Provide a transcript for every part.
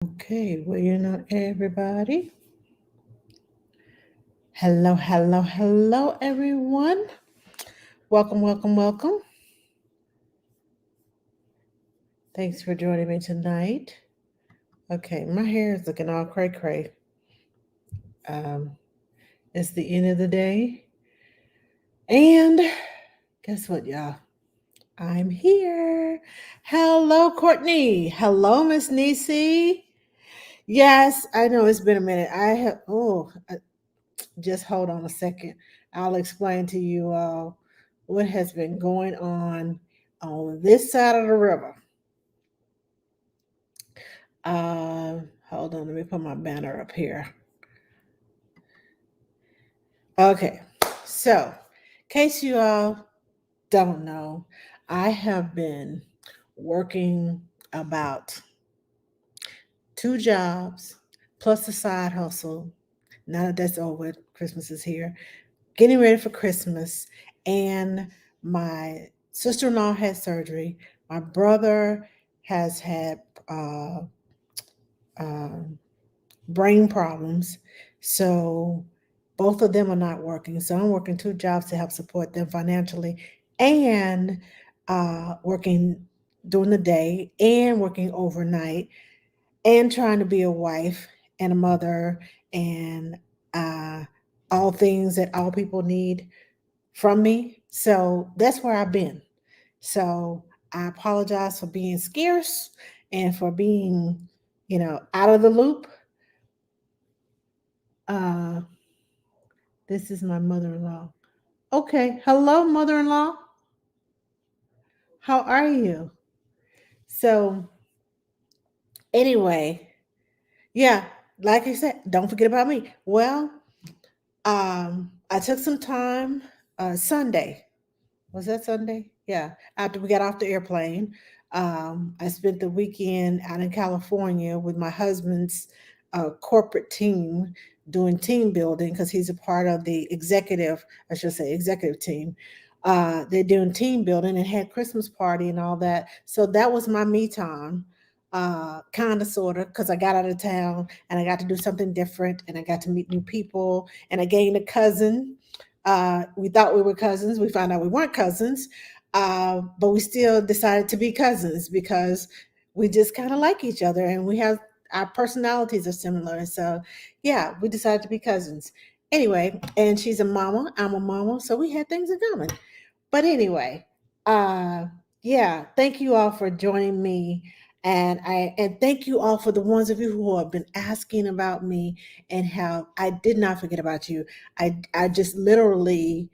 Okay, well, everybody. Hello, hello, hello, everyone. Welcome, welcome, welcome. Thanks for joining me tonight. Okay, my hair is looking all cray cray. Um, it's the end of the day. And guess what, y'all? I'm here. Hello, Courtney. Hello, Miss Nisi. Yes, I know it's been a minute. Just hold on a second. I'll explain to you all what has been going on this side of the river. Hold on, let me put my banner up here. Okay, so in case you all don't know, I have been working about two jobs plus a side hustle. Now that that's over, Christmas is here. Getting ready for Christmas, and my sister-in-law had surgery. My brother has had uh, um brain problems, so both of them are not working. So I'm working two jobs to help support them financially, and working during the day, and working overnight, and trying to be a wife and a mother, and uh, all things that all people need from me. So that's where I've been. So I apologize for being scarce and for being, out of the loop. Uh, this is my mother in law. Okay. Hello, mother in law. How are you? So, anyway, yeah, like I said, don't forget about me. Well, I took some time Sunday. Was that Sunday? Yeah. After we got off the airplane, I spent the weekend out in California with my husband's corporate team doing team building because he's a part of the executive, I should say, executive team. They're doing team building and had Christmas party and all that. So that was my me time, kind of, sort of, because I got out of town and I got to do something different and I got to meet new people and I gained a cousin. We thought we were cousins. We found out we weren't cousins, but we still decided to be cousins because we just kind of like each other and we have our personalities are similar. So, yeah, we decided to be cousins. Anyway, and she's a mama. I'm a mama. So we had things in common. But anyway, uh, yeah, thank you all for joining me. And thank you all for the ones of you who have been asking about me and how I did not forget about you. I just literally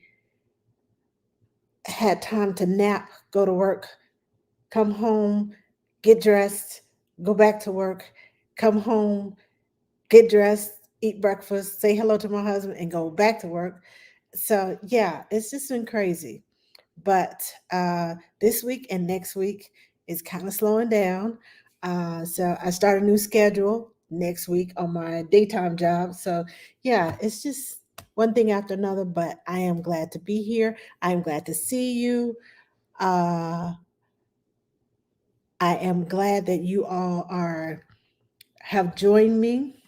had time to nap, go to work, come home, get dressed, go back to work, come home, get dressed, eat breakfast, say hello to my husband, and go back to work. So yeah, it's just been crazy. But this week and next week is kind of slowing down. So I start a new schedule next week on my daytime job. So yeah, it's just one thing after another. But I am glad to be here. I am glad to see you. Uh, I am glad that you all are have joined me.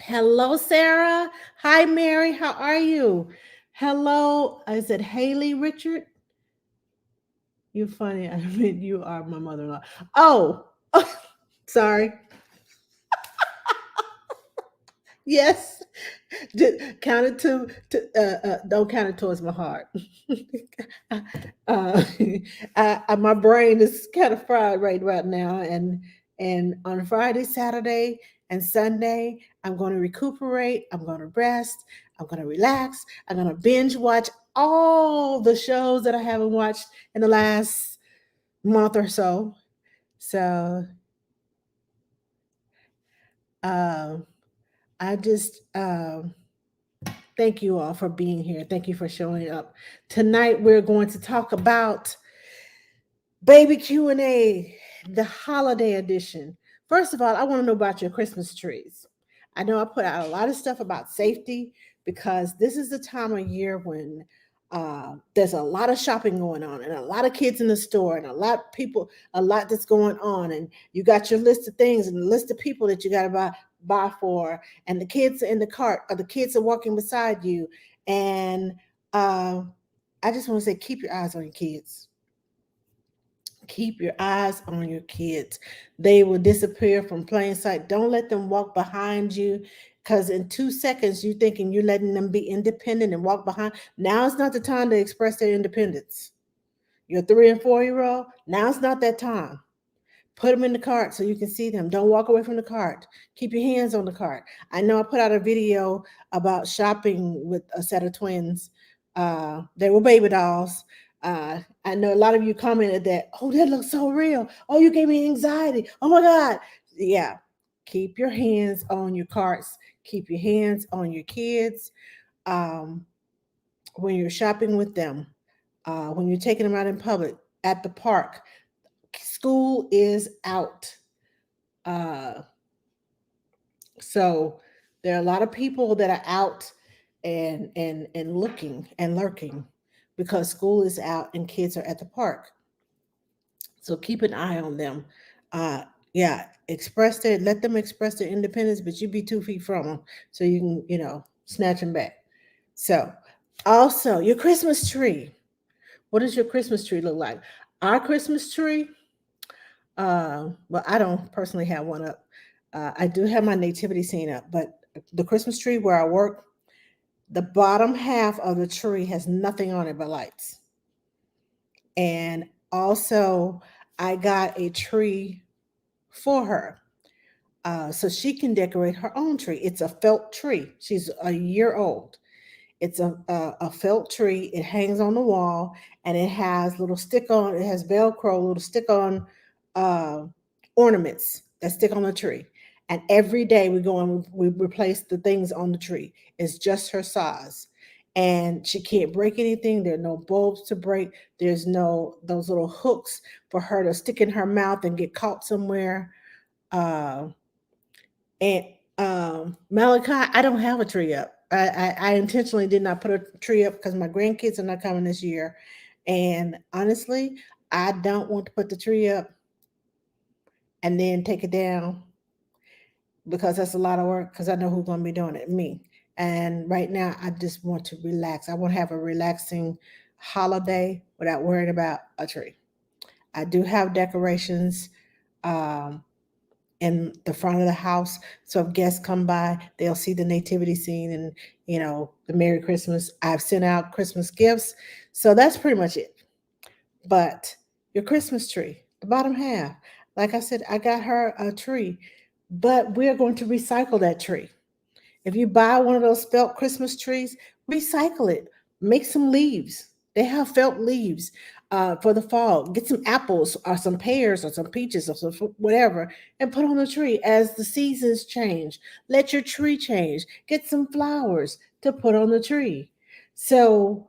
Hello, Sarah. Hi, Mary. How are you? Hello. Is it Haley Richard? You're funny. I mean, you are my mother-in-law. Oh, sorry. Yes. Just count it don't count it towards my heart. uh, my brain is kind of fried right now, and on Friday, Saturday, and Sunday, I'm going to recuperate. I'm going to rest. I'm going to relax. I'm going to binge watch all the shows that I haven't watched in the last month or so. So uh, I just thank you all for being here. Thank you for showing up. Tonight we're going to talk about baby Q&A, the holiday edition. First of all, I want to know about your Christmas trees. I know I put out a lot of stuff about safety because this is the time of year when There's a lot of shopping going on and a lot of kids in the store and a lot of people, a lot that's going on. And you got your list of things and the list of people that you got to buy for. And the kids are in the cart or the kids are walking beside you. And I just want to say, keep your eyes on your kids. Keep your eyes on your kids. They will disappear from plain sight. Don't let them walk behind you because in 2 seconds you're thinking you're letting them be independent and walk behind. Now is not the time to express their independence. Your 3 and 4 year old, now's not that time. Put them in the cart so you can see them. Don't walk away from the cart. Keep your hands on the cart. I know I put out a video about shopping with a set of twins. They were baby dolls. I know a lot of you commented that, oh, that looks so real. Oh, you gave me anxiety. Oh my God. Yeah. Keep your hands on your carts. Keep your hands on your kids um, when you're shopping with them, when you're taking them out in public, at the park. School is out. Uh, so there are a lot of people that are out and looking and lurking because school is out and kids are at the park. So keep an eye on them. Yeah, let them express their independence, but you be 2 feet from them so you can, snatch them back. So also your Christmas tree. What does your Christmas tree look like? Our Christmas tree, well, I don't personally have one up. I do have my nativity scene up, but the Christmas tree where I work, the bottom half of the tree has nothing on it but lights. And also, I got a tree for her so she can decorate her own tree. It's a felt tree. She's a year old. It's a felt tree. It hangs on the wall and it has little stick on, it has Velcro, little stick on uh, ornaments that stick on the tree. And every day we go and we replace the things on the tree. It's just her size. And she can't break anything. There are no bulbs to break. There's no those little hooks for her to stick in her mouth and get caught somewhere. Uh, and Malachi, I don't have a tree up. I intentionally did not put a tree up because my grandkids are not coming this year. And honestly, I don't want to put the tree up and then take it down because that's a lot of work because I know who's going to be doing it, me. And right now, I just want to relax. I want to have a relaxing holiday without worrying about a tree. I do have decorations. Um, in the front of the house. So if guests come by, they'll see the nativity scene and, the Merry Christmas. I've sent out Christmas gifts. So that's pretty much it. But your Christmas tree, the bottom half, like I said, I got her a tree, but we're going to recycle that tree. If you buy one of those felt Christmas trees, recycle it. Make some leaves. They have felt leaves for the fall. Get some apples or some pears or some peaches or some whatever and put on the tree as the seasons change. Let your tree change. Get some flowers to put on the tree. So,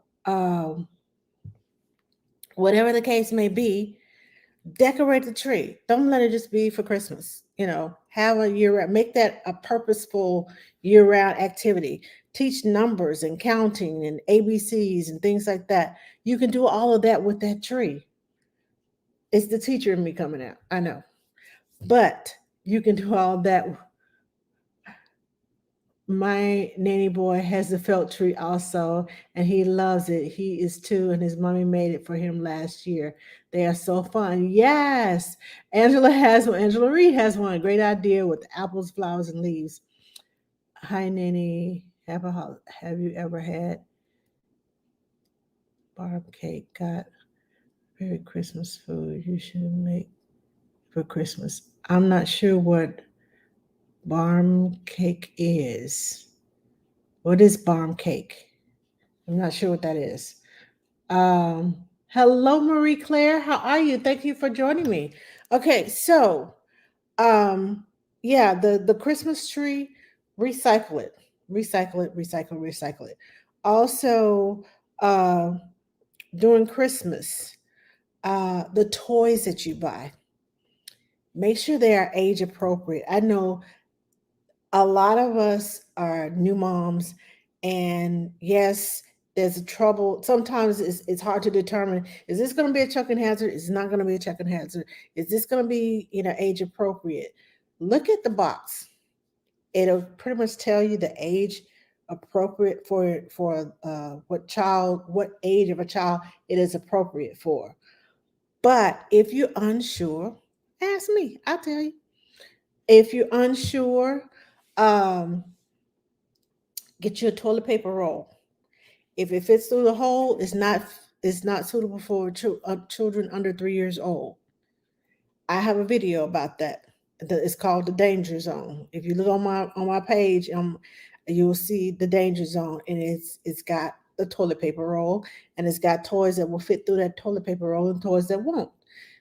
whatever the case may be, decorate the tree. Don't let it just be for Christmas. Have a year round, make that a purposeful year round activity. Teach numbers and counting and ABCs and things like that. You can do all of that with that tree. It's the teacher in me coming out. I know. But you can do all that. My nanny boy has a felt tree also, and he loves it. He is 2, and his mommy made it for him last year. They are so fun. Yes, Angela has one. Angela Reed has one. Great idea with apples, flowers, and leaves. Hi, nanny. Have you ever had barb cake? Got very Christmas food you should make for Christmas. I'm not sure what barm cake is. What is barm cake? I'm not sure what that is. Hello, Marie Claire. How are you? Thank you for joining me. Okay, so yeah, the Christmas tree, recycle it, recycle it. Also, uh, during Christmas, the toys that you buy, make sure they are age appropriate. I know a lot of us are new moms, and yes, there's a trouble. Sometimes it's hard to determine, is this going to be a choking hazard? Is it not going to be a choking hazard? Is this going to be, age appropriate? Look at the box. It'll pretty much tell you the age appropriate for what age of a child it is appropriate for. But if you're unsure, ask me. I'll tell you. If you're unsure, um, get you a toilet paper roll. If it fits through the hole, it's not suitable for children under 3 years old. I have a video about that. It's called the danger zone. If you look on my page, you'll see the danger zone, and it's got the toilet paper roll, and it's got toys that will fit through that toilet paper roll and toys that won't.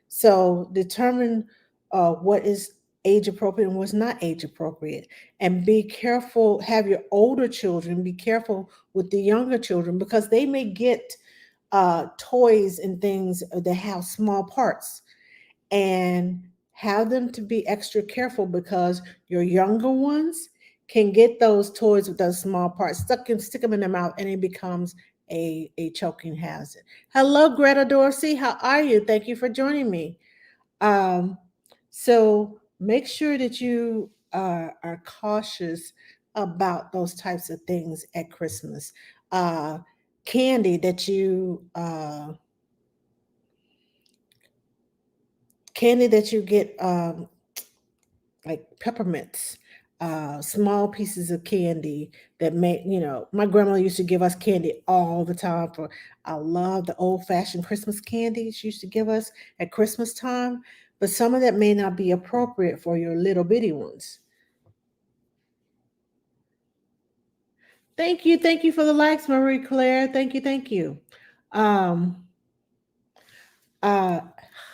So determine what is age appropriate and what's not age appropriate, and be careful. Have your older children be careful with the younger children, because they may get toys and things that have small parts, and have them to be extra careful, because your younger ones can get those toys with those small parts stuck and stick them in their mouth, and it becomes a choking hazard. Hello, Greta Dorsey. How are you? Thank you for joining me. Um, so make sure that you are cautious about those types of things at Christmas. Uh, candy that you get, like peppermints, small pieces of candy that my grandma used to give us candy all the time. I love the old fashioned Christmas candy she used to give us at Christmas time, but some of that may not be appropriate for your little bitty ones. Thank you for the likes, Marie Claire. Thank you. Um, uh,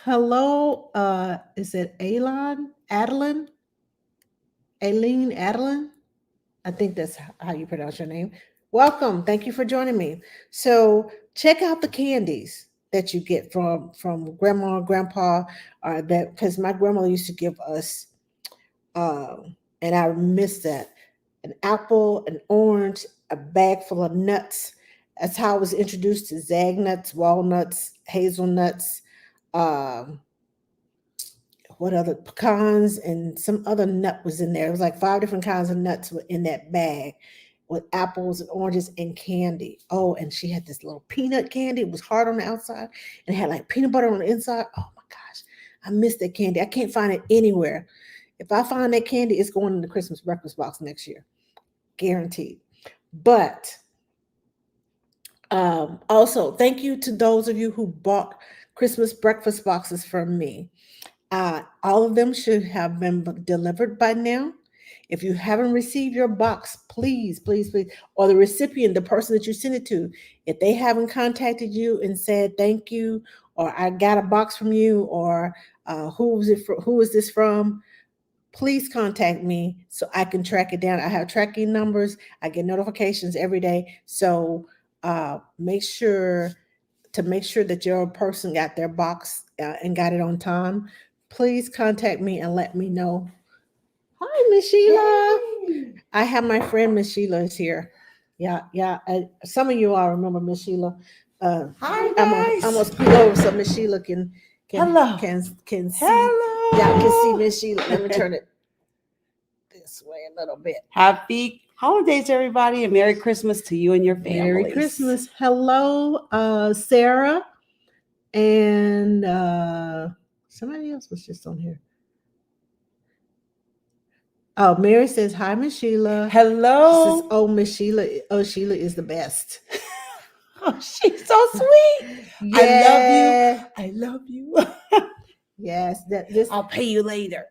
hello, is it Aileen Adeline? I think that's how you pronounce your name. Welcome. Thank you for joining me. So check out the candies that you get from grandma and grandpa, that because my grandma used to give us, and I miss that, an apple, an orange, a bag full of nuts. That's how I was introduced to zag nuts, walnuts, hazelnuts, um, what other pecans, and some other nut was in there. It was like five different kinds of nuts were in that bag, with apples and oranges and candy. Oh, and she had this little peanut candy. It was hard on the outside and had like peanut butter on the inside. Oh my gosh, I miss that candy. I can't find it anywhere. If I find that candy, it's going in the Christmas breakfast box next year, guaranteed. But also, thank you to those of you who bought Christmas breakfast boxes from me. All of them should have been delivered by now. If you haven't received your box, please, please, please, or the recipient, the person that you sent it to, if they haven't contacted you and said thank you, or I got a box from you, or who is this from, please contact me so I can track it down. I have tracking numbers. I get notifications every day. So make sure that your person got their box and got it on time. Please contact me and let me know. Hi, Miss Sheila. I have my friend Miss Sheila is here. Yeah, yeah. Some of you all remember Miss Sheila. Hi I'm gonna guys. scoot over so Miss Sheila Hello. can see. Hello. Y'all can see Miss Sheila. Let me turn it this way a little bit. Happy holidays, everybody, and Merry Christmas to you and your families. Merry Christmas. Hello, Sarah, and somebody else was just on here. Oh, Mary says hi, Miss Sheila. She Hello. says, "Oh, Miss Sheila. Oh, Sheila is the best." Oh, she's so sweet. Yeah. I love you. Yes, this. I'll pay you later.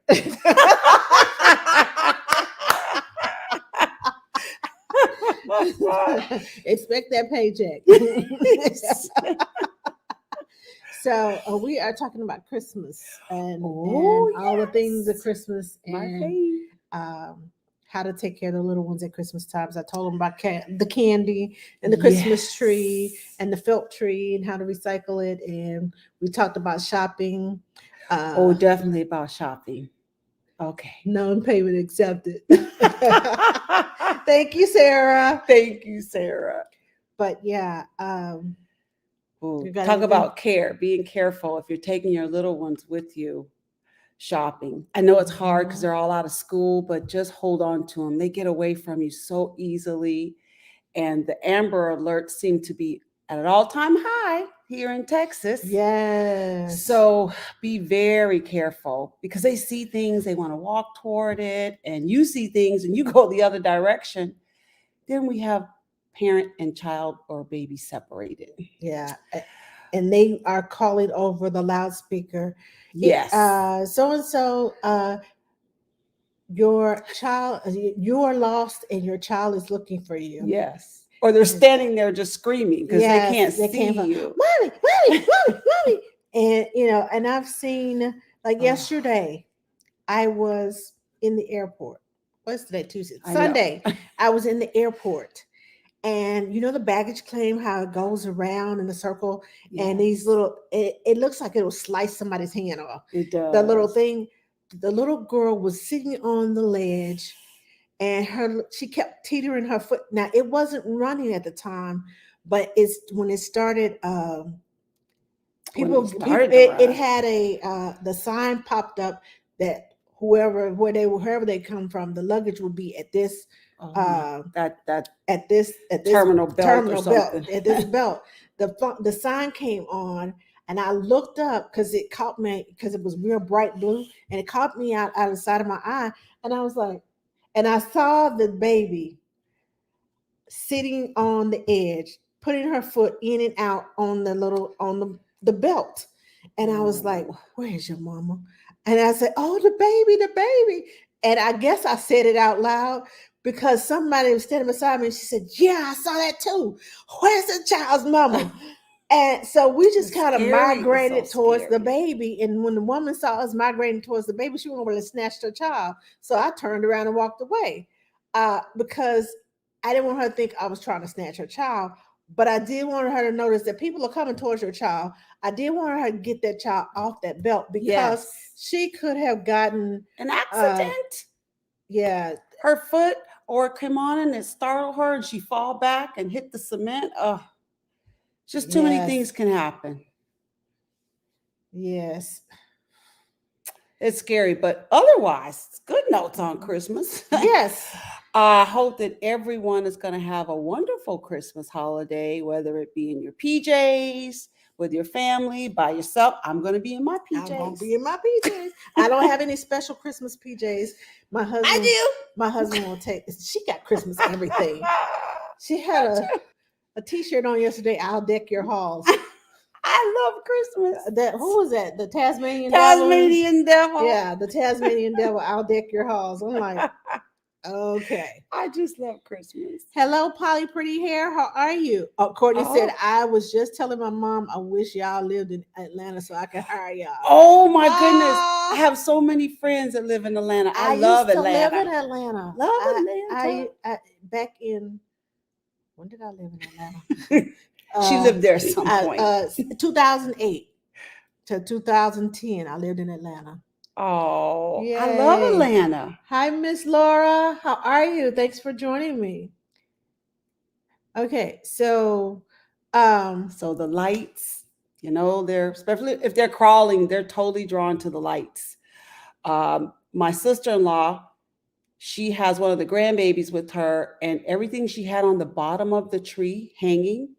Expect that paycheck. So we are talking about Christmas and all the things of Christmas, and how to take care of the little ones at Christmas times. I told them about the candy and the Christmas tree and the felt tree and how to recycle it. And we talked about shopping. Definitely about shopping. Okay. Non-payment accepted. Thank you, Sarah. Thank you, Sarah. but yeah, Ooh, you got talk anything? about care, being careful if you're taking your little ones with you shopping. I know it's hard because Mhm. they're all out of school, but just hold on to them. They get away from you so easily. And the Amber Alerts seem to be at an all-time high here in Texas. Yes. So be very careful because they see things, they want to walk toward it, and you see things and you go the other direction. Then we have parent and child or baby separated. Yeah. And they are calling over the loudspeaker. Yes. So and so, your child, you are lost, and your child is looking for you. Yes. Or they're standing there just screaming because Yes, they can't they see can't find, you. mommy, mommy, mommy, mommy. And and I've seen, like, Oh. yesterday, I was in the airport. What's today? Tuesday, I know. Sunday. I was in the airport, and the baggage claim, how it goes around in a circle, and these Yes. little, it looks like it'll slice somebody's hand off. It does. The little thing, the little girl was sitting on the ledge, and she kept teetering her foot. Now it wasn't running at the time, but it's when it started. When People, it started it, to it run. had the sign popped up that wherever they come from, the luggage would be at this Oh, that at this terminal belt or terminal belt, something. at this belt. The sign came on, and I looked up because it caught me, because it was real bright blue, and it caught me out of the side of my eye, and I was like, and I saw the baby sitting on the edge, putting her foot in and out on the belt. And I was like, Oh. where's your mama? And I said, oh, the baby, the baby. And I guess I said it out loud because somebody was standing beside me, and she said, yeah, I saw that too. Where's the child's mama? And so we just It's kind of scary. It's migrated so towards the scary. baby. And when the woman saw us migrating towards the baby, she went over and snatched her child. So I turned around and walked away, because I didn't want her to think I was trying to snatch her child. But I did want her to notice that people are coming towards your child. I did want her to get that child off that belt, because Yes. she could have gotten An accident. yeah, Her foot or it came on and it startled her and she fall back and hit the cement. Oh, just too many Yes. things can happen. Yes. It's scary, but otherwise, it's good notes on Christmas. Yes. I hope that everyone is going to have a wonderful Christmas holiday, whether it be in your PJs, with your family, by yourself. I'm going to be in my PJs. I'm gonna be in my PJs. I don't have any special Christmas PJs. My husband, I do. My husband will take. She got Christmas everything. She had a T-shirt on yesterday. I'll deck your halls. I love Christmas. Who was that? The Tasmanian Tasmanian Devil. Yeah, the Tasmanian Devil. I'll deck your halls. I'm like, okay. I just love Christmas. Hello, Polly Pretty Hair. How are you? Oh, Courtney said, Oh. I was just telling my mom I wish y'all lived in Atlanta so I could hire y'all. Oh my goodness. I have so many friends that live in Atlanta. I love used to Atlanta. live in Atlanta. Love Atlanta. I back in, when did I live in Atlanta? She lived there at some point. 2008 to 2010. I lived in Atlanta. Oh, I love Yay. Atlanta. Hi, Miss Laura. How are you? Thanks for joining me. Okay, so So the lights, they're, especially if they're crawling, they're totally drawn to the lights. My sister-in-law, she has one of the grandbabies with her, and everything she had on the bottom of the tree hanging,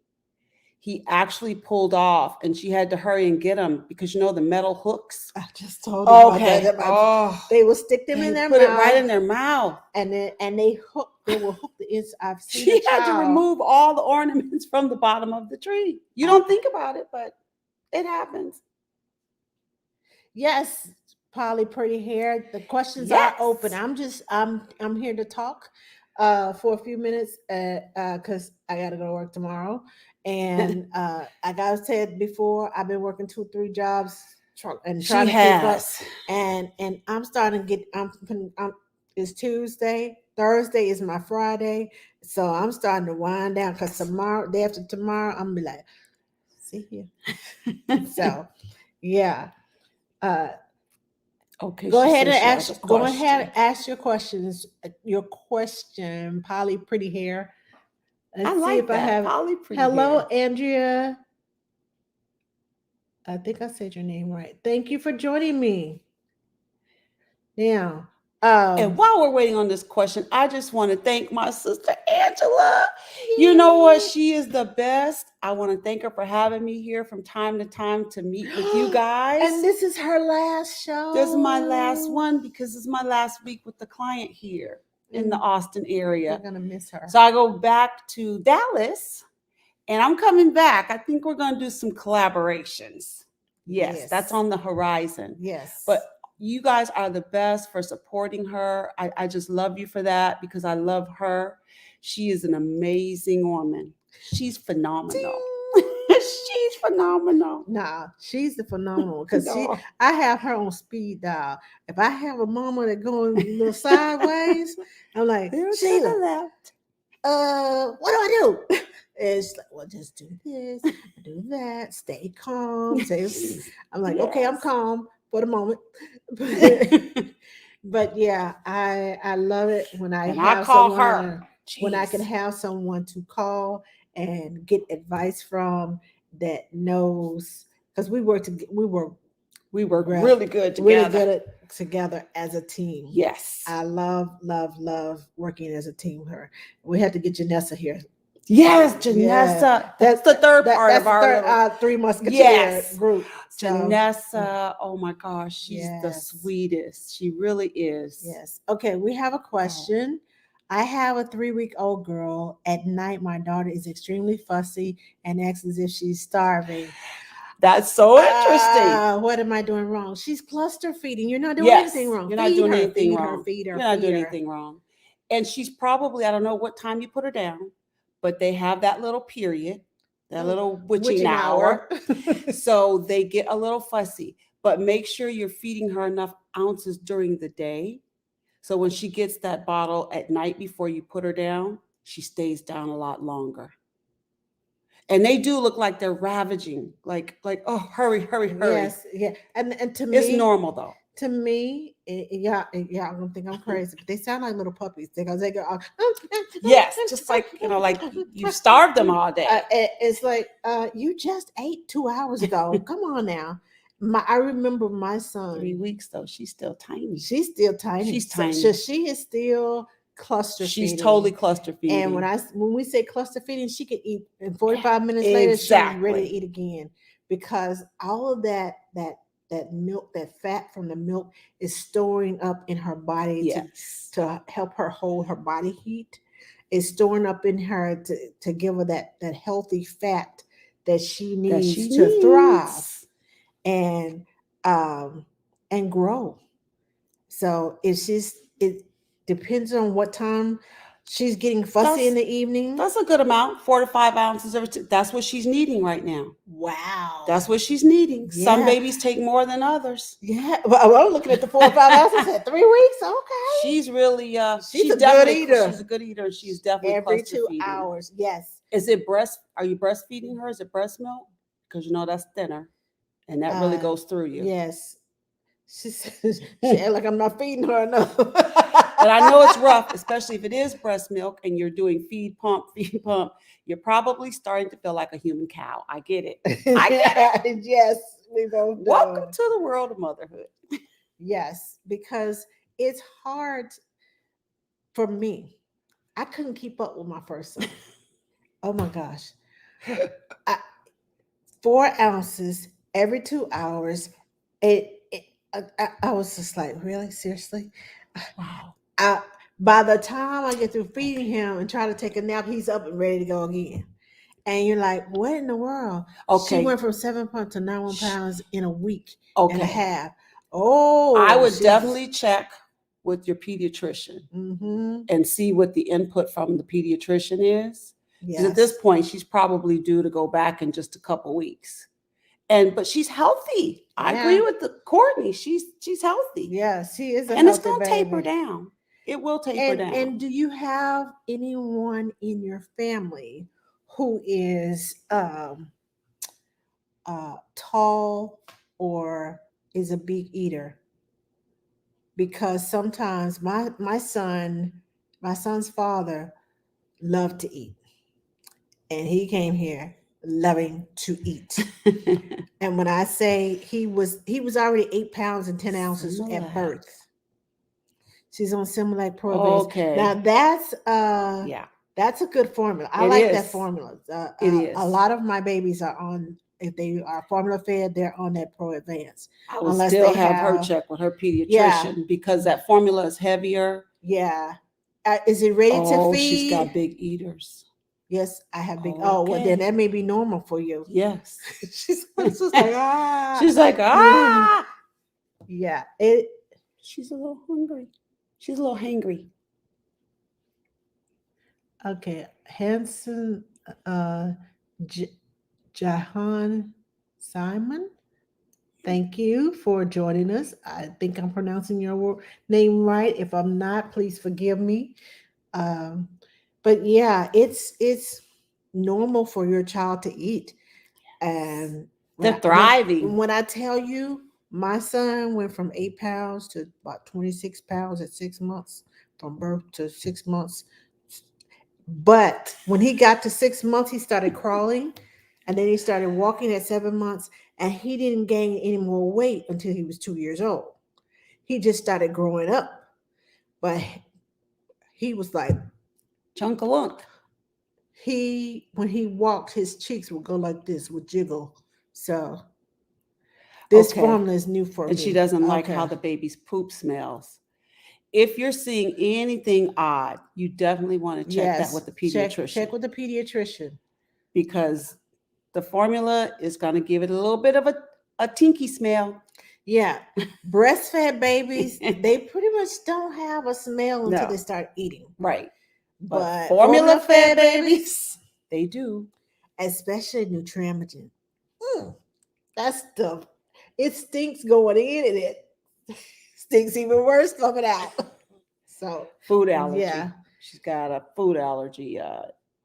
he actually pulled off, and she had to hurry and get them because the metal hooks. I just told them about Okay. that. Oh, They will stick them in they their put mouth. it right in their mouth. And they will hook the inside. I've seen She a had to child. remove all the ornaments from the bottom of the tree. You don't think about it, but it happens. Yes, Polly Pretty Hair. The questions Yes. are open. I'm here to talk for a few minutes because I gotta go to work tomorrow. And like I said before, I've been working 2-3 jobs and trying to keep up. And I'm starting to get. It's Tuesday. Thursday is my Friday, so I'm starting to wind down because day after tomorrow, I'm gonna be like, see here. So, yeah. Okay. Go ahead and ask your questions. Your question, Polly Pretty Hair. Let's I see like if I that. have. Poly pretty Hello, hair. Andrea. I think I said your name right. Thank you for joining me. Now, And while we're waiting on this question, I just want to thank my sister Angela. You know what? She is the best. I want to thank her for having me here from time to time to meet with you guys. And this is her last show. This is my last one because it's my last week with the client here in the Austin area. You're gonna miss her. So I go back to Dallas, and I'm coming back. I think we're going to do some collaborations. Yes, that's on the horizon. Yes. But you guys are the best for supporting her. I just love you for that because I love her. She is an amazing woman. She's phenomenal. She's phenomenal. Nah, she's the phenomenal because No. I have her on speed dial. If I have a mama that going a little sideways, I'm like, There to the Sheila, left. what do I do? And she's like, well, just do this, do that, stay calm. I'm like, okay, I'm Yes. calm for the moment. But yeah, I love it when I And have I call someone her. when I can Jeez. have someone to call and get advice from that knows, because we were really good together. really good at together as a team. Yes. I love working as a team with her. We had to get Janessa here. Yes, Janessa. That's the third part of our little Three Musketeer group. So, Janessa, oh my gosh, she's the Yes. sweetest. She really is. yes. Okay, we have a question. I have a 3-week-old girl. At night, my daughter is extremely fussy and acts as if she's starving. That's so interesting. What am I doing wrong? She's cluster feeding. You're not doing Yes, anything wrong. you're not doing anything feed wrong. Her, feed her, You're not feed doing her. anything wrong. And she's probably, I don't know what time you put her down, but they have that little period, that little witching hour. So they get a little fussy, but make sure you're feeding her enough ounces during the day. So when she gets that bottle at night before you put her down, she stays down a lot longer. And they do look like they're ravaging, like oh, hurry. Yes, yeah. And to me, it's normal though. To me, yeah, I don't think I'm crazy, but they sound like little puppies because they go, yes, just like like you starved them all day. It's like you just ate 2 hours ago. Come on now. I remember my son. 3 weeks though, she's still tiny. She's still tiny. She's tiny. So she is still cluster feeding. She's totally cluster feeding. And when we say cluster feeding, she could eat, and 45 minutes later she's ready to eat again, because all of that milk, that fat from the milk is storing up in her body to help her hold her body heat. It's storing up in her to give her that healthy fat that she needs to thrive and grow. So it depends on what time she's getting fussy in the evening. That's a good amount, 4 to 5 ounces that's what she's needing right now. Wow. That's what she's needing. Yeah. Some babies take more than others. Yeah. Well, I'm looking at the 4 or 5 ounces at 3 weeks. Okay. She's really she's a good eater. She's a good eater. She's definitely every 2 hours. Yes. Is it are you breastfeeding her? Is it breast milk? Because that's thinner. And that really goes through you. Yes. She act like I'm not feeding her enough. But I know it's rough, especially if it is breast milk and you're doing feed pump. You're probably starting to feel like a human cow. I get it. Yes, we both know. Welcome to the world of motherhood. Yes, because it's hard for me. I couldn't keep up with my first son. Oh my gosh. 4 ounces every 2 hours. I was just like, really? Seriously? Wow. By the time I get through feeding him and try to take a nap, he's up and ready to go again. And you're like, what in the world? Okay. She went from 7 pounds to 91 pounds in a week and a half. Oh, I would definitely check with your pediatrician and see what the input from the pediatrician is. Because at this point, she's probably due to go back in just a couple weeks. But she's healthy. I agree with Courtney. She's healthy. Yes, she is. And it's going to taper down. It will taper down. And do you have anyone in your family who is tall or is a big eater? Because sometimes my son's father loved to eat. and he came here loving to eat. And when I say he was already 8 pounds and 10 ounces at Similac. birth. She's on Similac Pro Advance. Okay. Now that's Yeah, that's a good formula. I It like is. that formula. It is. A lot of my babies are on, if they are formula fed, they're on that Pro Advance. I would Unless still they have her have- check with her pediatrician Yeah. because that formula is heavier. Yeah. Is it ready to Oh, feed? she's got big eaters. Yes, I have big. Oh, well, Okay. then that may be normal for you. Yes. She's like, ah. She's like, ah. Yeah. She's a little hungry. She's a little hangry. Okay. Hanson Jahan Simon. Thank you for joining us. I think I'm pronouncing your name right. If I'm not, please forgive me. But yeah, it's normal for your child to eat. And They're thriving. When I tell you, my son went from 8 pounds to about 26 pounds at 6 months, from birth to 6 months. But when he got to 6 months, he started crawling, and then he started walking at 7 months, and he didn't gain any more weight until he was 2 years old. He just started growing up, but he was like Chunk-a-lunk. when he walked, his cheeks would go like this, would jiggle. So this Okay. formula is new for me. And she doesn't like Okay. how the baby's poop smells. If you're seeing anything odd, you definitely want to check that with the pediatrician. Check with the pediatrician. Because the formula is going to give it a little bit of a tinky smell. Yeah. Breastfed babies, they pretty much don't have a smell until No. they start eating. Right. But formula fed babies, they do. Especially Nutramigen. That stuff, it stinks going in, and it stinks even worse coming out. So Food allergy. Yeah. She's got a food allergy.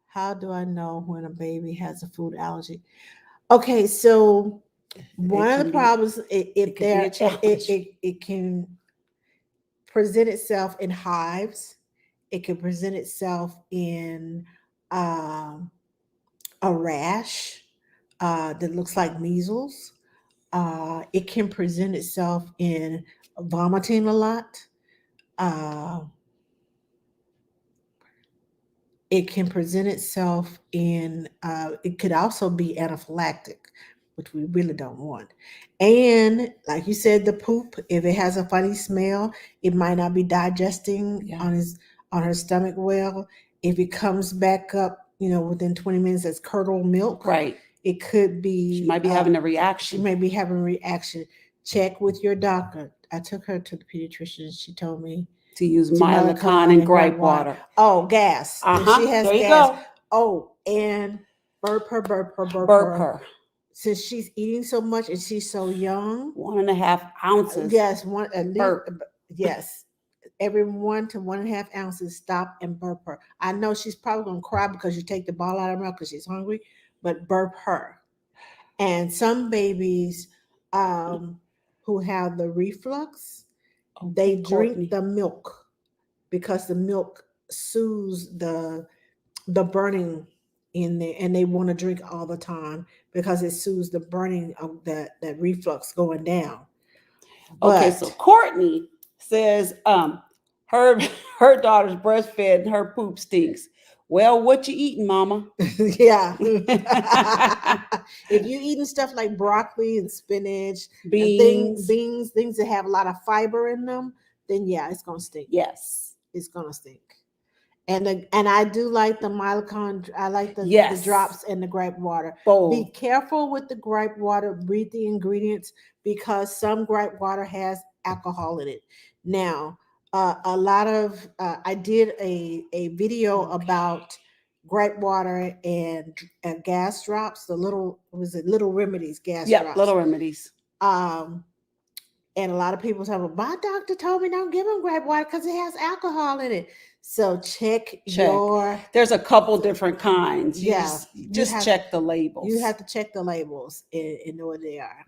How do I know when a baby has a food allergy? Okay, so one of the problems, it can present itself in hives. It can present itself in a rash that looks like measles. It can present itself in vomiting a lot. It can present itself in, it could also be anaphylactic, which we really don't want. And like you said, the poop, if it has a funny smell, it might not be digesting on her stomach well. If it comes back up, within 20 minutes as curdled milk, right. It could be. She might be having a She reaction. may be having a reaction. Check with your doctor. I took her to the pediatrician. She told me to use Mylicon and gripe water. Oh, gas. She has there you gas. go. Oh, and burp her. Burp her. Since she's eating so much and she's so young. 1.5 ounces. Yes, burp. Yes. Every 1 to 1.5 ounces, stop and burp her. I know she's probably gonna cry because you take the ball out of her mouth because she's hungry, but burp her. And some babies who have the reflux, they drink the milk because the milk soothes the burning in there, and they want to drink all the time because it soothes the burning of that reflux going down. Okay, so Courtney says her daughter's breastfed and her poop stinks. Well, what you eating, mama? Yeah. If you're eating stuff like broccoli and spinach, beans, things that have a lot of fiber in them, then yeah, it's gonna stink. Yes, it's gonna stink. And I do like the Mylicon. I like the drops and the gripe water. Bold. Be careful with the gripe water. Read the ingredients because some gripe water has alcohol in it. Now, a lot of I did a video about gripe water and gas drops. The Little Remedies gas drops. Yeah, Little Remedies. And a lot of people say, well, my doctor told me don't give him gripe water because it has alcohol in it. So check. There's a couple different kinds. Just check the labels. You have to check the labels and know what they are.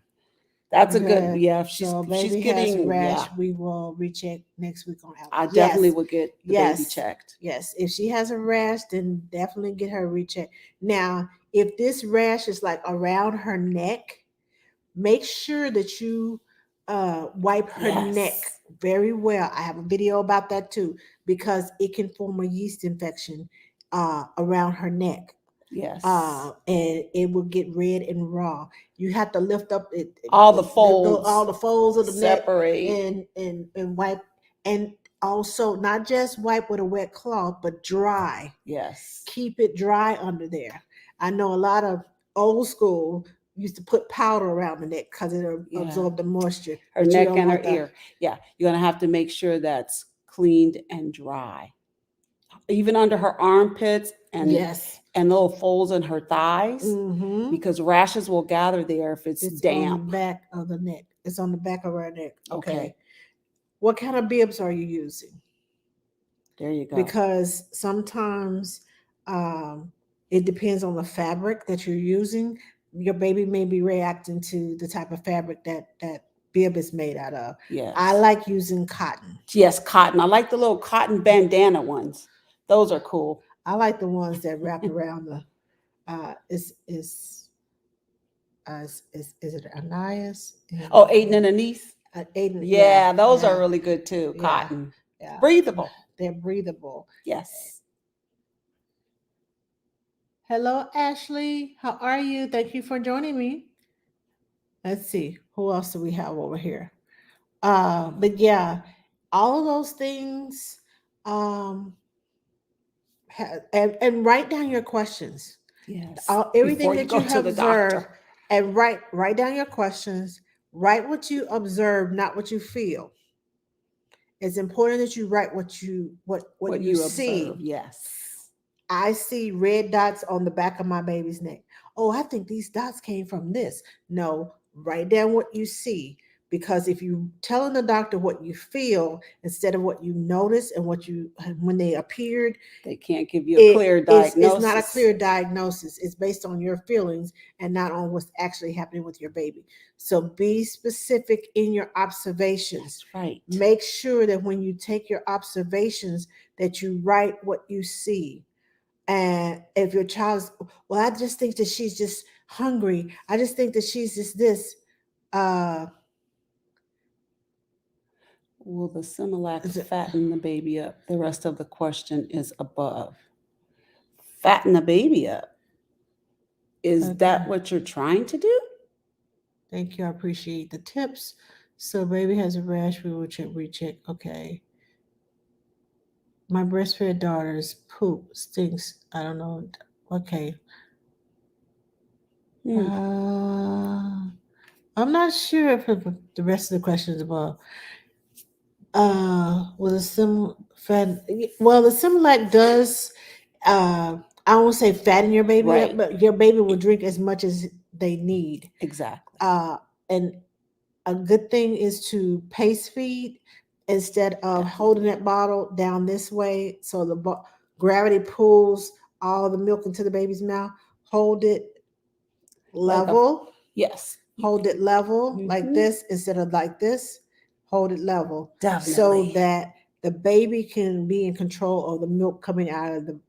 That's a good, Okay. yeah. If So she's baby has a getting, rash. yeah. We will recheck next week on I allergies. definitely Yes. would get the baby Yes. checked. Yes. If she has a rash, then definitely get her rechecked. Now, if this rash is like around her neck, make sure that you wipe her neck Yes. very well. I have a video about that too, because it can form a yeast infection around her neck. Yes. And it will get red and raw. You have to lift up All the folds. all the folds of the Separate. neck and wipe, and also not just wipe with a wet cloth, but dry. Yes. Keep it dry under there. I know a lot of old school used to put powder around the neck because it Yeah. absorbed the moisture. Her but you neck don't and her want that. ear. Yeah. You're going to have to make sure that's cleaned and dry. Even under her armpits and Yes. little folds in her thighs, Mm-hmm. because rashes will gather there if it's on the damp. back of the neck. It's on the back of her neck. Okay. What kind of bibs are you using? There you go. Because sometimes it depends on the fabric that you're using. Your baby may be reacting to the type of fabric that bib is made out of. Yes. I like using cotton. Yes, cotton. I like the little cotton bandana ones. Those are cool. I like the ones that wrap around the is it Ananias? Oh, Aiden and Anise. Aiden, Yeah, those are really good too. Yeah. Cotton. Yeah. Breathable. They're breathable. Yes. Hello, Ashley. How are you? Thank you for joining me. Let's see. Who else do we have over here? But yeah, all of those things. And write down your questions. Yes. Everything Before you that go you to have the observed, doctor. and write down your questions. Write what you observe, not what you feel. It's important that you write what you see. Observe. Yes. I see red dots on the back of my baby's neck. Oh, I think these dots came from this. No, write down what you see, because if you telling the doctor what you feel instead of what you notice and when they appeared, they can't give you a clear diagnosis. It's not a clear diagnosis. It's based on your feelings and not on what's actually happening with your baby. So be specific in your observations. That's right. Make sure that when you take your observations that you write what you see. And if your child's, well, I just think that she's just hungry. I just think that she's just this. Will the Similac fatten the baby up? The rest of the question is above. Fatten the baby up. Is that what you're trying to do? Thank you. I appreciate the tips. So baby has a rash. We will recheck. Okay. My breastfed daughter's poop stinks. I don't know. Okay. I'm not sure if the rest of the questions above. Well, the Similac does. I won't say fatten your baby up, but your baby will drink as much as they need. Exactly. And a good thing is to pace feed instead of holding that bottle down this way, so the gravity pulls all the milk into the baby's mouth. Hold it level. Yes. Hold it level like this instead of like this. Hold it level. Definitely. So that the baby can be in control of the milk coming out of the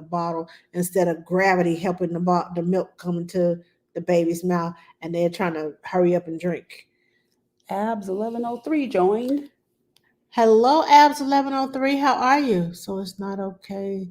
bottle, instead of gravity helping the milk coming to the baby's mouth and they're trying to hurry up and drink. Abs 1103 joined. Hello, Abs 1103. How are you? So it's not okay.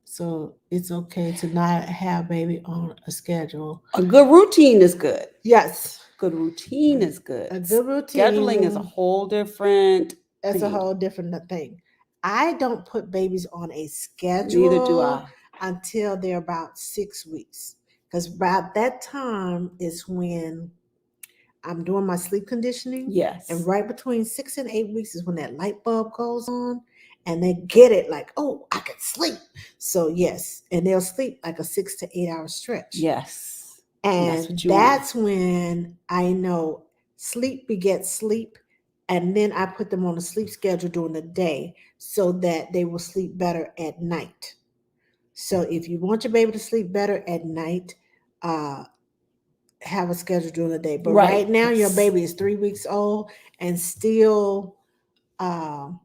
So it's okay to not have baby on a schedule. A good routine is good. Yes. Good routine is good. A good routine. Scheduling is a whole different That's thing. a whole different thing. I don't put babies on a schedule. Neither do I. Until they're about 6 weeks. Because about that time is when I'm doing my sleep conditioning. Yes. And right between 6 and 8 weeks is when that light bulb goes on. And they get it like, oh, I can sleep. So yes, and they'll sleep like a 6 to 8 hour stretch. Yes. And that's when I know sleep begets sleep. And then I put them on a sleep schedule during the day so that they will sleep better at night. So if you want your baby to sleep better at night, have a schedule during the day. But Right. right now, your It's- baby is 3 weeks old and still, um,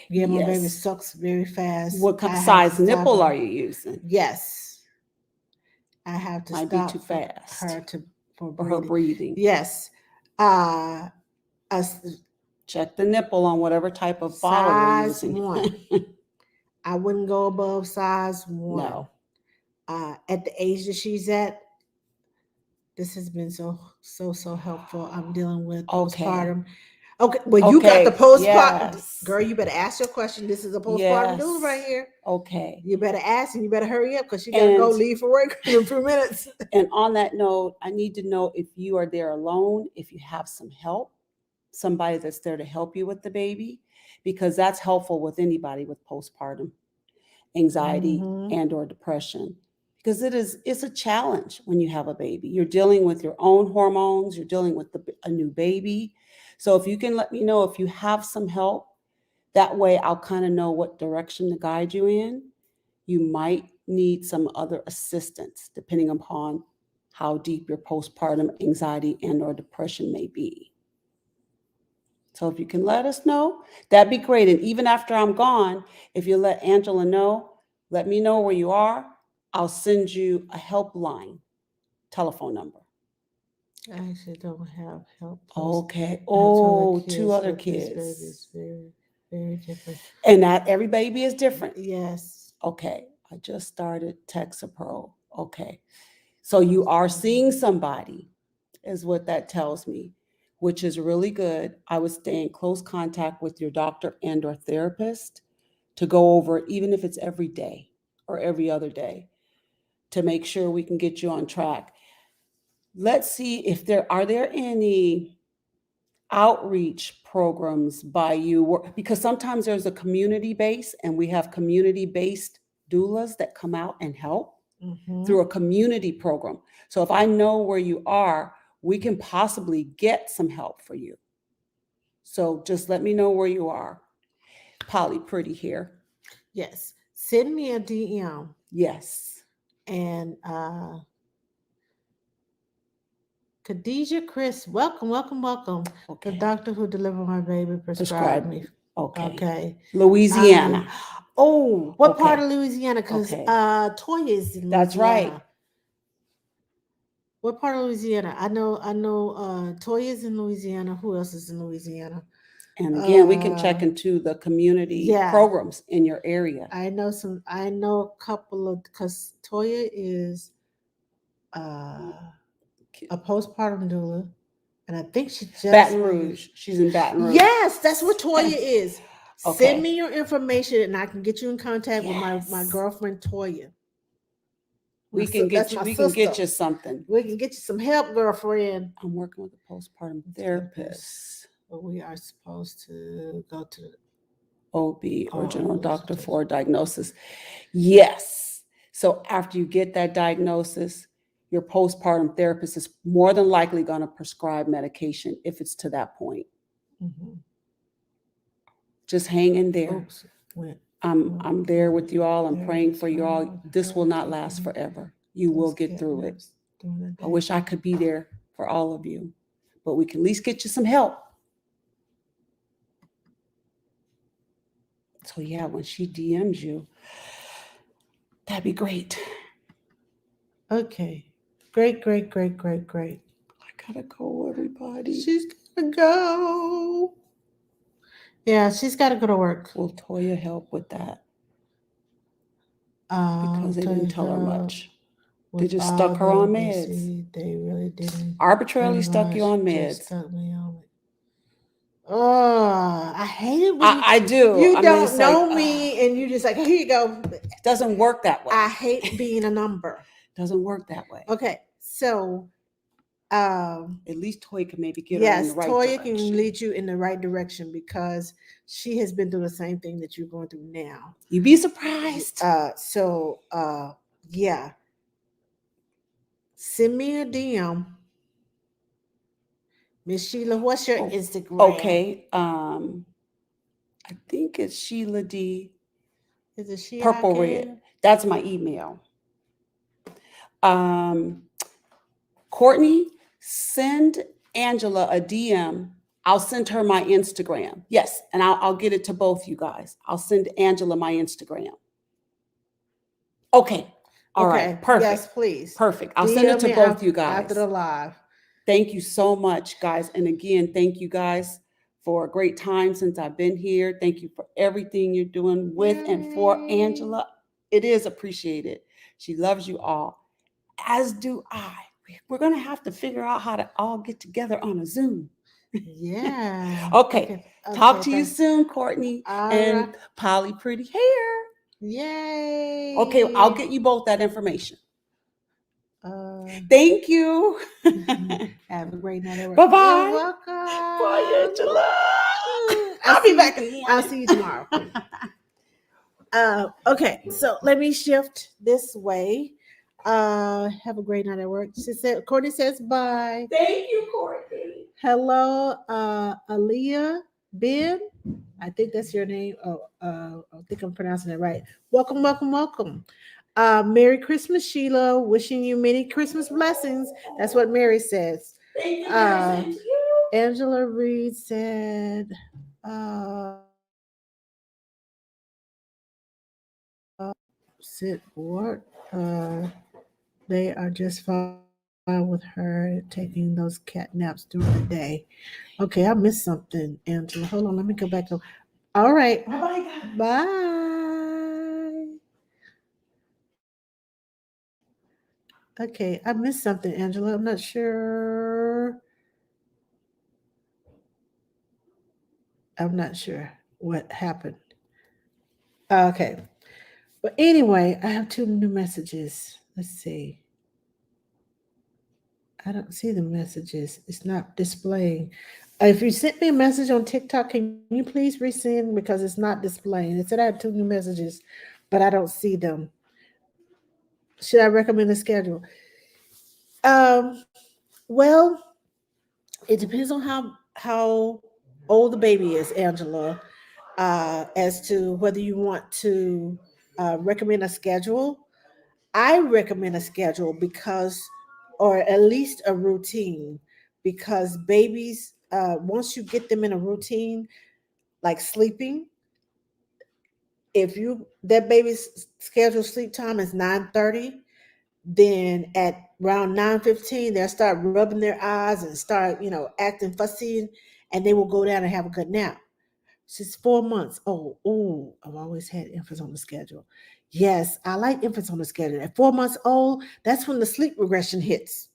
yeah, my baby Yes. sucks very fast. What I have to size stop nipple her. are you using? Yes, I have to Might be too stop fast her for for her breathing. breathing. Yes, uh, a Check the nipple on whatever type of bottle you're size using. 1. I wouldn't go above size 1. No. At the age that she's at, this has been so helpful. I'm dealing with Okay. postpartum. Okay, well, you got the Okay. postpartum. Yes. Girl, you better ask your question. This is a postpartum doula right Yes. here. Okay. You better ask and you better hurry up because you got to go And leave for work in a few minutes. and on that note, I need to know if you are there alone, if you have some help, somebody that's there to help you with the baby, because that's helpful with anybody with postpartum anxiety Mhm. and or depression, because it's a challenge when you have a baby. You're dealing with your own hormones, you're dealing with a new baby. So if you can let me know if you have some help, that way I'll kind of know what direction to guide you in. You might need some other assistance depending upon how deep your postpartum anxiety and or depression may be. So if you can let us know, that'd be great. And even after I'm gone, if you let Angela know, let me know where you are. I'll send you a helpline telephone number. I actually don't have help. Okay. I have Oh, two other but this baby kids. is very, very different. And not every baby is different. Yes. Okay. I just started Texapro. Okay. So you are seeing somebody, is what that tells me, which is really good. I would stay in close contact with your doctor and or therapist to go over it, even if it's every day or every other day, to make sure we can get you on track. Let's see if there are any outreach programs by you, because sometimes there's a community base and we have community-based doulas that come out and help through a community program. So if I know where you are, we can possibly get some help for you. So just let me know where you are. Polly Pretty here. Yes. Send me a DM Yes. and Khadijah Chris, welcome. The Okay. doctor who delivered my baby prescribed me. Okay. Okay. Louisiana. Oh, what part Okay. of Louisiana? Because Okay. Toya is in Louisiana. That's right. What part of Louisiana? I know Toya is in Louisiana. Who else is in Louisiana? And again, we can check into the community yeah. programs in your area. I know a couple of, because Toya is a postpartum doula, and I think she just Baton Rouge. She's in Baton Rouge. Yes, that's where Toya is. Okay. Send me your information, and I can get you in contact with my Yes. girlfriend Toya. We can get you something. We can get you some help, girlfriend. I'm working with a postpartum therapist. But we are supposed to go to the OB or general doctor for a diagnosis. Yes. So after you get that diagnosis, your postpartum therapist is more than likely going to prescribe medication if it's to that point. Just hang in there. I'm there with you all. I'm praying for you all. This will not last forever. You will get through it. I wish I could be there for all of you, but we can at least get you some help. So yeah, when she DMs you, that'd be great. Okay. Great. I gotta go, everybody. She's gotta go. Yeah, she's gotta go to work. Will Toya help with that? Because they didn't tell her much. They just stuck her on meds. They really didn't. Arbitrarily stuck you on meds. Stuck me on it. Oh, I hate it when I do. You don't know me and you just like, here you go. It doesn't work that way. I hate being a number. Doesn't work that way. Okay, so at least Toya can maybe get her in the right direction. Yes, Toya can lead you in the right direction because she has been through the same thing that you're going through now. You'd be surprised. Yeah. Send me a DM. Miss Sheila, what's your Instagram? Okay. I think it's Sheila D. Is it Sheila Purple Red? That's my email. Courtney, send Angela a DM. I'll send her my Instagram. Yes, and I'll get it to both you guys. I'll send Angela my Instagram. Okay. All right. Okay. Perfect. Yes, please. Perfect. I'll send it DM to me both you after the guys. live. Thank you so much, guys. And again, thank you guys for a great time since I've been here. Thank you for everything you're doing with and for Yay. Angela. It is appreciated. She loves you all, as do I. We're going to have to figure out how to all get together on a Zoom. Yeah. Okay. Talk to you Thanks. soon, Courtney All and right. Polly Pretty Hair. Yay. Okay, I'll get you both that information. Uh, Thank you. have a great night at work. Bye-bye. You're welcome. Bye, Angela. I'll be see back you- in the morning. I'll see you tomorrow. Okay, so let me shift this way. Have a great night at work. She said, Courtney says bye. Thank you, Courtney. Hello, Aaliyah Ben. I think that's your name. I think I'm pronouncing it right. Welcome, welcome, welcome. Merry Christmas, Sheila. Wishing you many Christmas blessings. That's what Mary says. Thank you, Uh, Mary. Same to you. Angela Reed said, sit board. They are just fine with her taking those cat naps during the day. Okay, I missed something, Angela. Hold on, let me go back up. All right. Bye-bye, guys. Bye. Okay, I missed something, Angela. I'm not sure. I'm not sure what happened. Okay. But anyway, I have two new messages. Let's see. I don't see the messages. It's not displaying. If you sent me a message on TikTok, can you please resend because it's not displaying? It said I had two new messages, but I don't see them. Should I recommend a schedule? Um, well, it depends on how old the baby is, Angela, as to whether you want to recommend a schedule. I recommend a schedule because, or at least a routine, because babies, once you get them in a routine, like sleeping, if you that baby's scheduled sleep time is 9:30, then at around 9:15 they'll start rubbing their eyes and start, acting fussy, and they will go down and have a good nap. She's 4 months old. Oh, I've always had infants on the schedule. Yes, I like infants on the schedule. At 4 months old, that's when the sleep regression hits.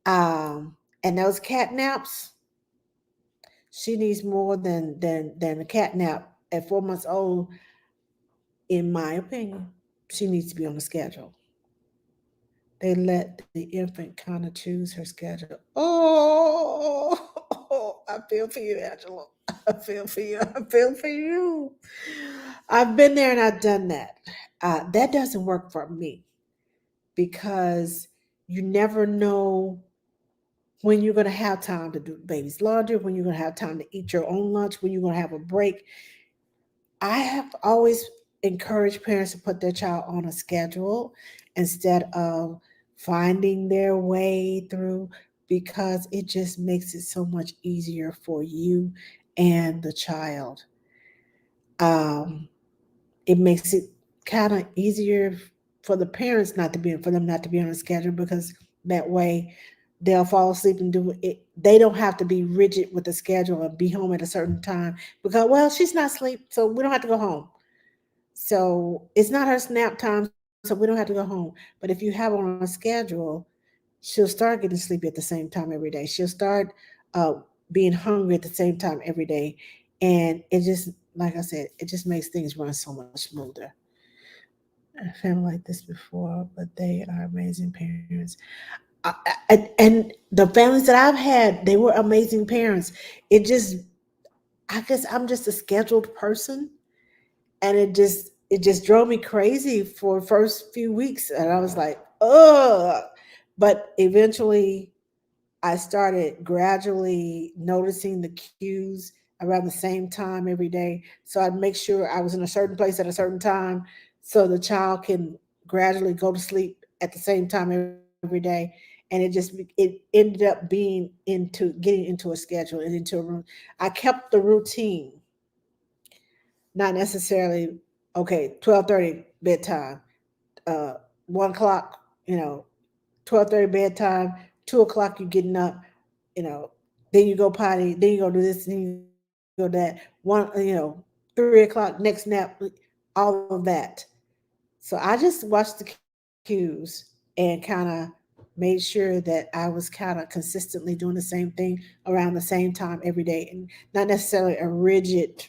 And those cat naps, she needs more than a cat nap at 4 months old. In my opinion, she needs to be on the schedule. They let the infant kind of choose her schedule. Oh, I feel for you, Angela. I feel for you. I feel for you. I've been there and I've done that. That doesn't work for me because you never know when you're going to have time to do baby's laundry, when you're going to have time to eat your own lunch, when you're going to have a break. I have always encouraged parents to put their child on a schedule instead of finding their way through, because it just makes it so much easier for you and the child. Um, it makes it kind of easier for the parents not to be for them not to be on a schedule, because that way they'll fall asleep and do it. They don't have to be rigid with the schedule and be home at a certain time because, well, she's not asleep, so we don't have to go home. So it's not her snap time, so we don't have to go home. But if you have her on a schedule, she'll start getting sleepy at the same time every day. She'll start uh, being hungry at the same time every day. And it just, like I said, it just makes things run so much smoother. I felt like this before, but they are amazing parents. And the families that I've had, they were amazing parents. It just, I guess I'm just a scheduled person, and it just drove me crazy for the first few weeks, and I was like, ugh. But eventually I started gradually noticing the cues around the same time every day. So I'd make sure I was in a certain place at a certain time so the child can gradually go to sleep at the same time every day. And and it ended up being into getting into a schedule and into a room. I kept the routine, not necessarily okay, 12:30 bedtime, 1 o'clock, 12:30 bedtime, 2 o'clock you getting up, you know, then you go potty, then you go do this, then you go that. 3 o'clock next nap, all of that. So I just watched the cues and kind of made sure that I was kind of consistently doing the same thing around the same time every day, and not necessarily a rigid.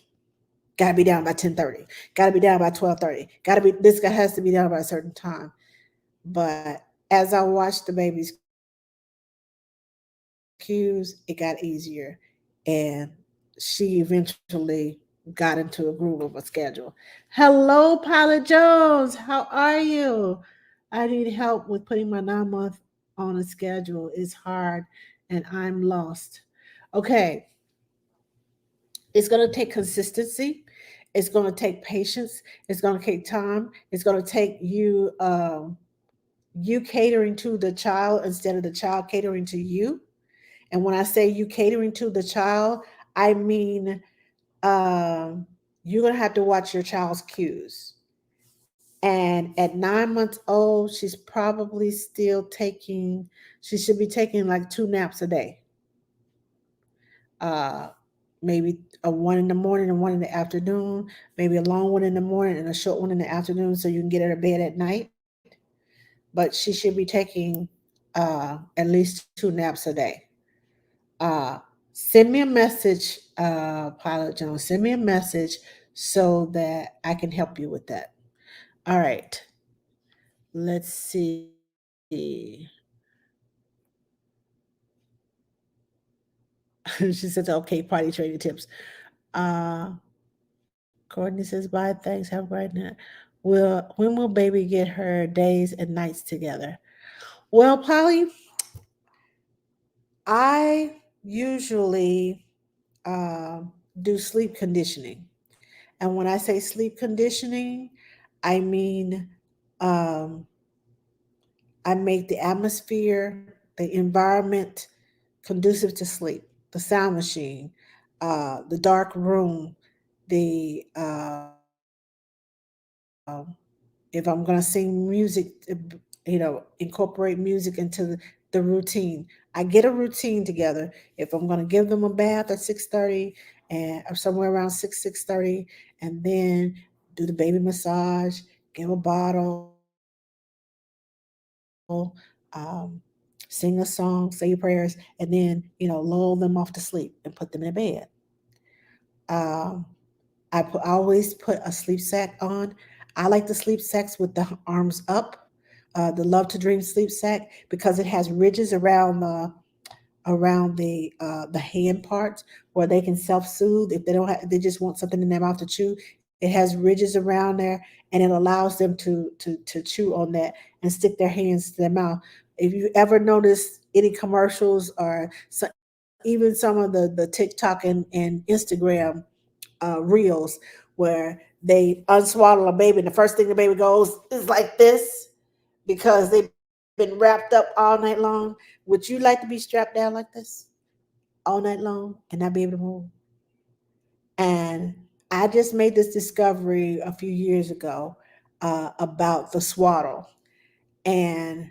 Got to be down by 10:30. Got to be down by 12:30. Got to be this guy has to be down by a certain time. But as I watched the baby's cues, it got easier. And she eventually got into a groove of a schedule. Hello, Pilot Jones. How are you? I need help with putting my 9 month on a schedule. It's hard and I'm lost. Okay, it's going to take consistency. It's going to take patience. It's going to take time. It's going to take you catering to the child instead of the child catering to you. And when I say you catering to the child, I mean um, you're going to have to watch your child's cues. And at 9 months old, she's probably still taking, she should be taking like 2 naps a day. Uh, Maybe a one in the morning and one in the afternoon, maybe a long one in the morning and a short one in the afternoon so you can get her to bed at night. But she should be taking at least 2 naps a day. uh, Send me a message, Pilot Jones. Send me a message so that I can help you with that. All right. Let's see. She says, okay, potty training tips. Uh, Courtney says, bye, thanks. Have a great night. When will baby get her days and nights together? Well, Polly, I usually do sleep conditioning. And when I say sleep conditioning, I mean um, I make the atmosphere, the environment conducive to sleep, the sound machine, the dark room, the if I'm going to sing music, incorporate music into the routine. I get a routine together. If I'm going to give them a bath at 6:30 and or somewhere around 6:30, and then do the baby massage, give a bottle, sing a song, say your prayers, and then lull them off to sleep and put them in bed. Um, I always put a sleep sack on. I like the sleep sacks with the arms up, the Love to Dream sleep sack, because it has ridges around the hand parts where they can self soothe if they don't have, they just want something in their mouth to chew. It has ridges around there, and it allows them to chew on that and stick their hands to their mouth. If you ever notice any commercials or even some of the TikTok and Instagram reels where they unswaddle a baby and the first thing the baby goes is like this because they've been wrapped up all night long. Would you like to be strapped down like this all night long and not be able to move? And I just made this discovery a few years ago about the swaddle. And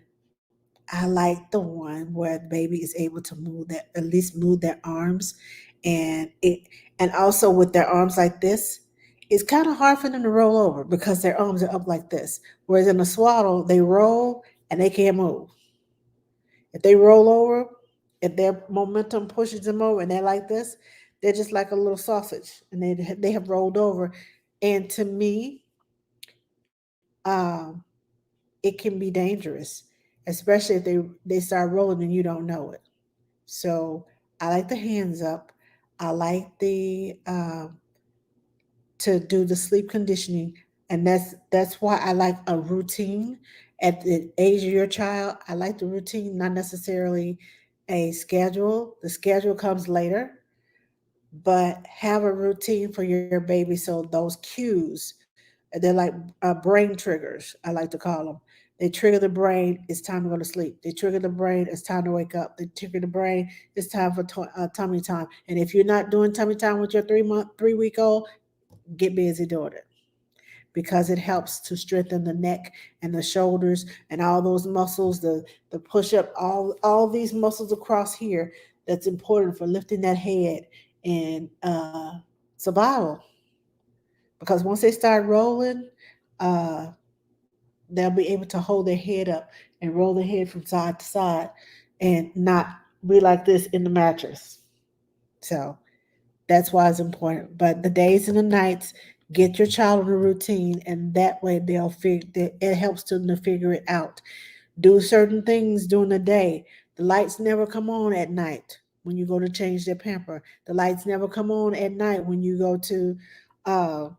I like the one where the baby is able to move that, at least move their arms, and also with their arms like this, it's kind of hard for them to roll over because their arms are up like this. Whereas in a swaddle, they roll and they can't move. If they roll over, if their momentum pushes them over and they're like this, they're just like a little sausage and they have rolled over. And to me, um, it can be dangerous, especially if they start rolling and you don't know it. So I like the hands up. I like the to do the sleep conditioning, and that's why I like a routine at the age of your child. I like the routine, not necessarily a schedule. The schedule comes later, but have a routine for your baby so those cues, they're like brain triggers, I like to call them. They trigger the brain, it's time to go to sleep. They trigger the brain, it's time to wake up. They trigger the brain, it's time for tummy time. And if you're not doing tummy time with your 3 week old, get busy doing it, because it helps to strengthen the neck and the shoulders and all those muscles, the push up, all these muscles across here. That's important for lifting that head and survival. Because once they start rolling, uh, they'll be able to hold their head up and roll their head from side to side and not be like this in the mattress. So that's why it's important. But the days and the nights, get your child in a routine, and that way they'll figure. It helps them to figure it out. Do certain things during the day. The lights never come on at night when you go to change their pamper. The lights never come on at night when you go uh,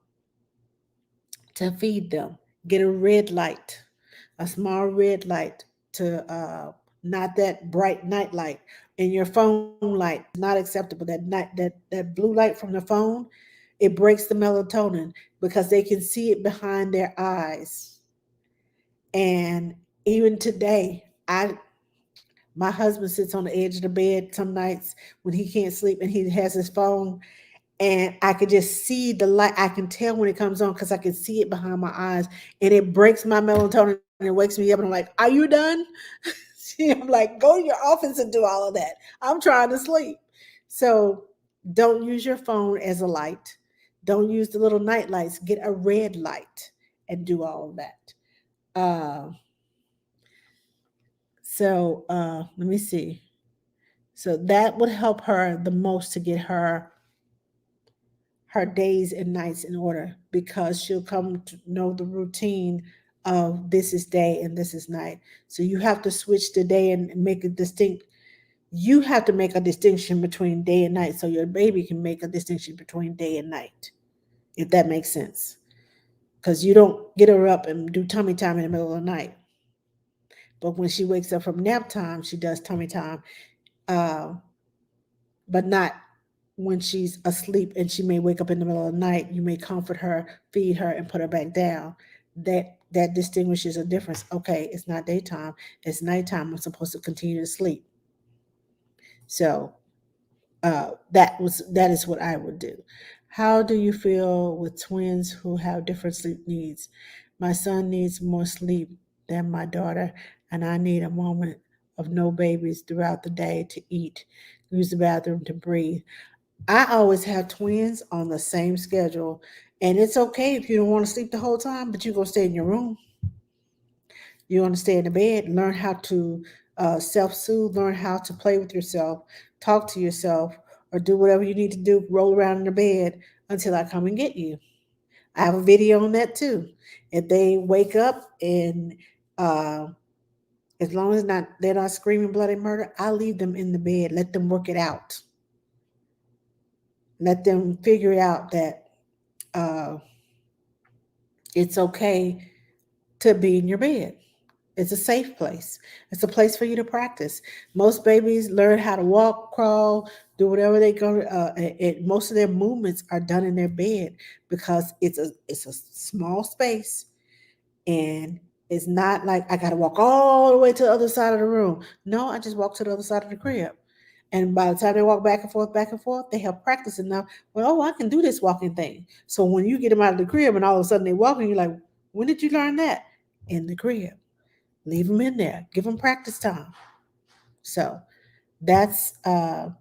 to feed them. Get a red light, a small red light, to not that bright night light. And your phone light is not acceptable. That blue light from the phone, it breaks the melatonin because they can see it behind their eyes. And even today, I my husband sits on the edge of the bed some nights when he can't sleep and he has his phone, and I could just see the light. I can tell when it comes on because I can see it behind my eyes, and it breaks my melatonin and it wakes me up. And I'm like, "Are you done?" See, I'm like, "Go to your office and do all of that. I'm trying to sleep." So don't use your phone as a light. Don't use the little night lights. Get a red light and do all of that. Uh, let me see. So that would help her the most to get her days and nights in order, because she'll come to know the routine of this is day and this is night. So you have to switch the day and make a distinct. You have to make a distinction between day and night so your baby can make a distinction between day and night, if that makes sense. Because you don't get her up and do tummy time in the middle of the night. But when she wakes up from nap time, she does tummy time, uh, but not when she's asleep and she may wake up in the middle of the night. You may comfort her, feed her, and put her back down. That distinguishes a difference. Okay, it's not daytime, it's nighttime. I'm supposed to continue to sleep. So that is what I would do. How do you feel with twins who have different sleep needs? My son needs more sleep than my daughter, and I need a moment of no babies throughout the day to eat, use the bathroom, to breathe. I always have twins on the same schedule, and it's okay if you don't want to sleep the whole time, but you're gonna stay in your room. You want to stay in the bed, learn how to self soothe, learn how to play with yourself, talk to yourself, or do whatever you need to do, roll around in the bed until I come and get you. I have a video on that too. If they wake up and uh, as long as they're not screaming bloody murder, I leave them in the bed, let them work it out. Let them figure out that uh, it's okay to be in your bed. It's a safe place. It's a place for you to practice. Most babies learn how to walk, crawl, do whatever they go. Most of their movements are done in their bed because it's a small space, and it's not like I got to walk all the way to the other side of the room. No, I just walk to the other side of the crib. And by the time they walk back and forth, they have practiced enough. Well, oh, I can do this walking thing. So when you get them out of the crib and all of a sudden they walking, you're like, when did you learn that? In the crib. Leave them in there. Give them practice time. So that's and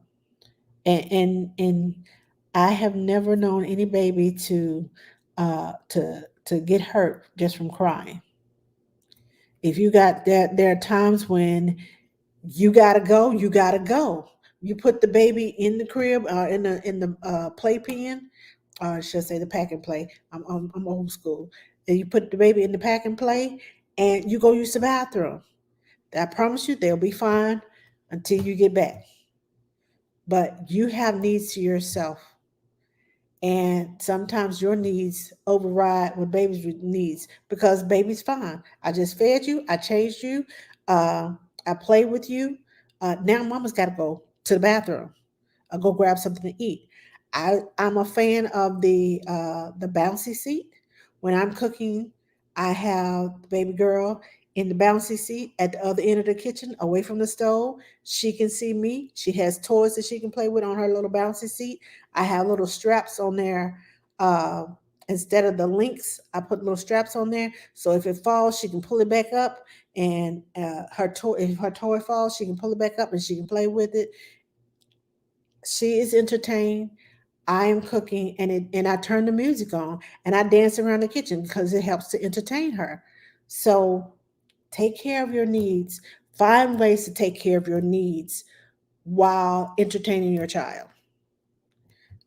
I have never known any baby to get hurt just from crying. If you got that, there are times when you gotta go. You put the baby in the crib, in the playpen, or I should say the pack and play. I'm old school. And you put the baby in the pack and play, and you go use the bathroom. I promise you, they'll be fine until you get back. But you have needs to yourself. And sometimes your needs override what baby's needs, because baby's fine. I just fed you, I changed you, uh, I played with you. Now mama's got to go to the bathroom. Go grab something to eat. I'm a fan of the bouncy seat. When I'm cooking, I have the baby girl in the bouncy seat at the other end of the kitchen, away from the stove. She can see me. She has toys that she can play with on her little bouncy seat. I have little straps on there. Uh, Instead of the links, I put little straps on there. So if it falls, she can pull it back up. And if her toy falls, she can pull it back up and she can play with it. She is entertained. I am cooking, and I turn the music on and I dance around the kitchen because it helps to entertain her. So take care of your needs. Find ways to take care of your needs while entertaining your child.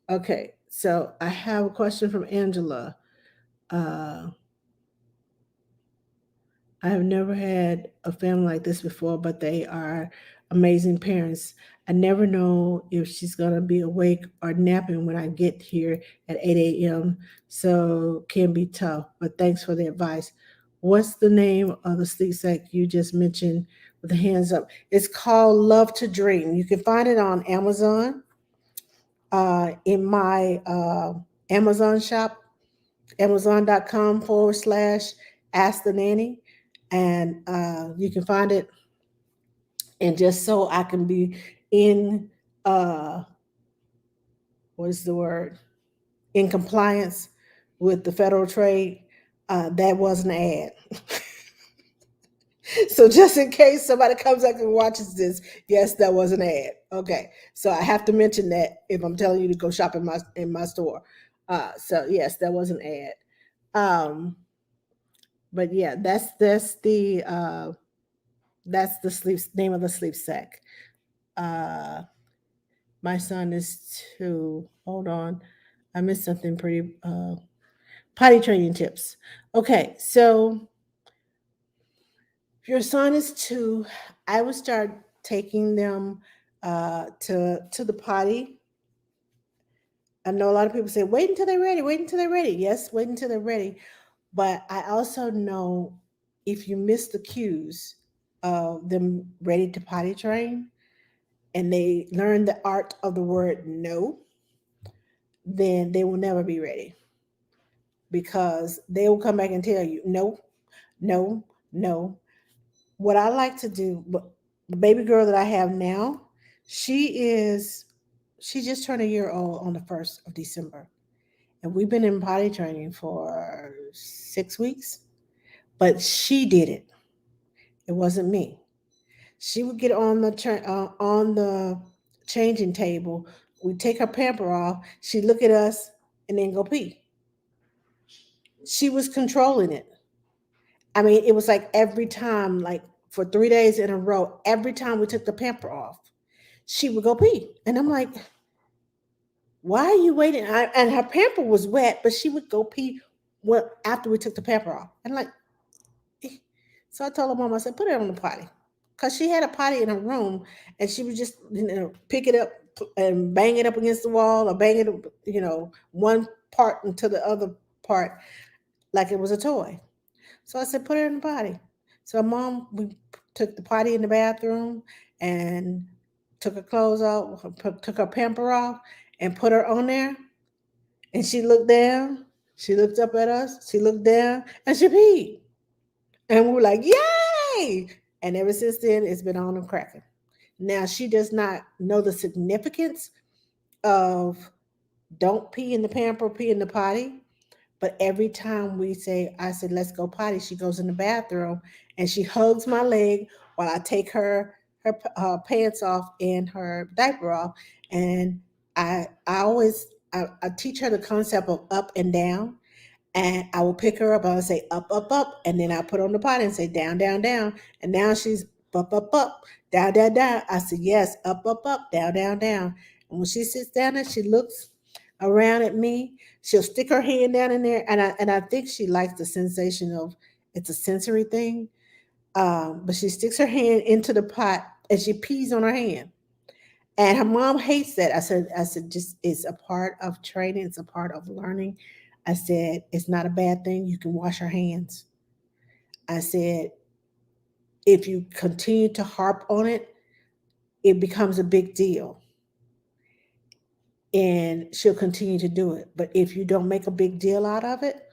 Okay, so I have a question from Angela. Uh, I have never had a family like this before, but they are amazing parents. I never know if she's going to be awake or napping when I get here at 8 a.m. So can be tough, but thanks for the advice. What's the name of the sleep sack you just mentioned with the hands up? It's called Love to Dream. You can find it on Amazon, in my Amazon shop, amazon.com/ ask the nanny. And you can find it. And just so I can be in, uh, what is the word? In compliance with the federal trade, that was an ad. So just in case somebody comes up and watches this, yes, that was an ad. Okay, so I have to mention that if I'm telling you to go shop in my store. So yes, that was an ad. Um, but yeah, that's the sleep name of the sleep sack. Uh, my son is 2. Hold on, I missed something pretty. Potty training tips. Okay, so if your son is 2, I would start taking them to the potty. I know a lot of people say, wait until they're ready, wait until they're ready. Yes, wait until they're ready. But I also know if you miss the cues of them ready to potty train and they learn the art of the word no, then they will never be ready because they will come back and tell you no, no, no. What I like to do, the baby girl that I have now, she is she just turned a year old on the 1st of December. And we've been in potty training for 6 weeks, but she did it. It wasn't me. She would get on the changing table. We take her pamper off. She'd look at us and then go pee. She was controlling it. I mean, it was like every time, like for 3 days in a row, every time we took the pamper off, she would go pee. And I'm like, why are you waiting? And her pamper was wet, but she would go pee after we took the pamper off. And like, eh. So I told her mom, I said, put it on the potty. Because she had a potty in her room and she would just, pick it up and bang it up against the wall or bang it, one part into the other part like it was a toy. So I said, put her in the potty. So mom, we took the potty in the bathroom and took her clothes off, took her pamper off, and put her on there. And she looked down. She looked up at us. She looked down, and she peed. And we were like, "Yay!" And ever since then, it's been on and cracking. Now she does not know the significance of don't pee in the pamper, pee in the potty. But every time I said, let's go potty, she goes in the bathroom and she hugs my leg while I take her pants off and her diaper off. And I teach her the concept of up and down. And I will pick her up. I'll say up, up, up. And then I put her on the potty and say down, down, down. And now she's up, up, up, down, down, down. I said, yes, up, up, up, down, down, down. And when she sits down there, she looks around at me. She'll stick her hand down in there. And I think she likes the sensation of it's a sensory thing. But she sticks her hand into the pot and she pees on her hand. And her mom hates that. I said, just it's a part of training, it's a part of learning. I said, it's not a bad thing. You can wash your hands. I said, if you continue to harp on it, it becomes a big deal. And she'll continue to do it. But if you don't make a big deal out of it,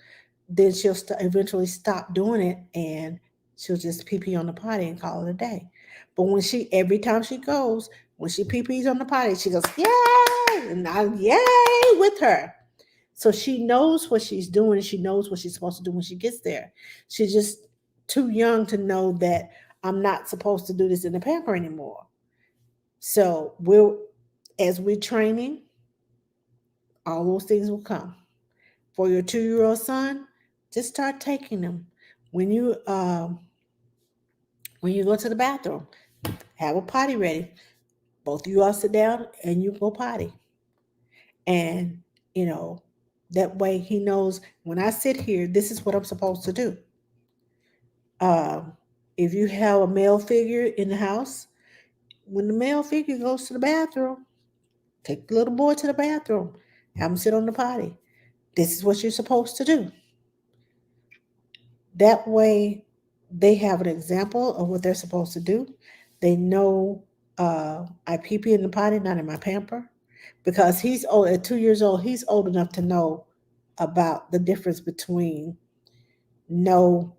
then she'll eventually stop doing it. And She'll just pee pee on the potty and call it a day. But every time she goes, when she pee pees on the potty, she goes, yay! And I, yay with her. So she knows what she's doing. She knows what she's supposed to do when she gets there. She's just too young to know that I'm not supposed to do this in the pamper anymore. So as we're training, all those things will come. For your 2-year-old son, just start taking them. When you um, when you go to the bathroom, have a potty ready. Both of you all sit down and you go potty. And, you know, that way he knows when I sit here, this is what I'm supposed to do. Um, if you have a male figure in the house, when the male figure goes to the bathroom, take the little boy to the bathroom, have him sit on the potty. This is what you're supposed to do. That way, they have an example of what they're supposed to do. They know I pee pee in the potty, not in my pamper, because he's old. At 2 years old, he's old enough to know about the difference between no,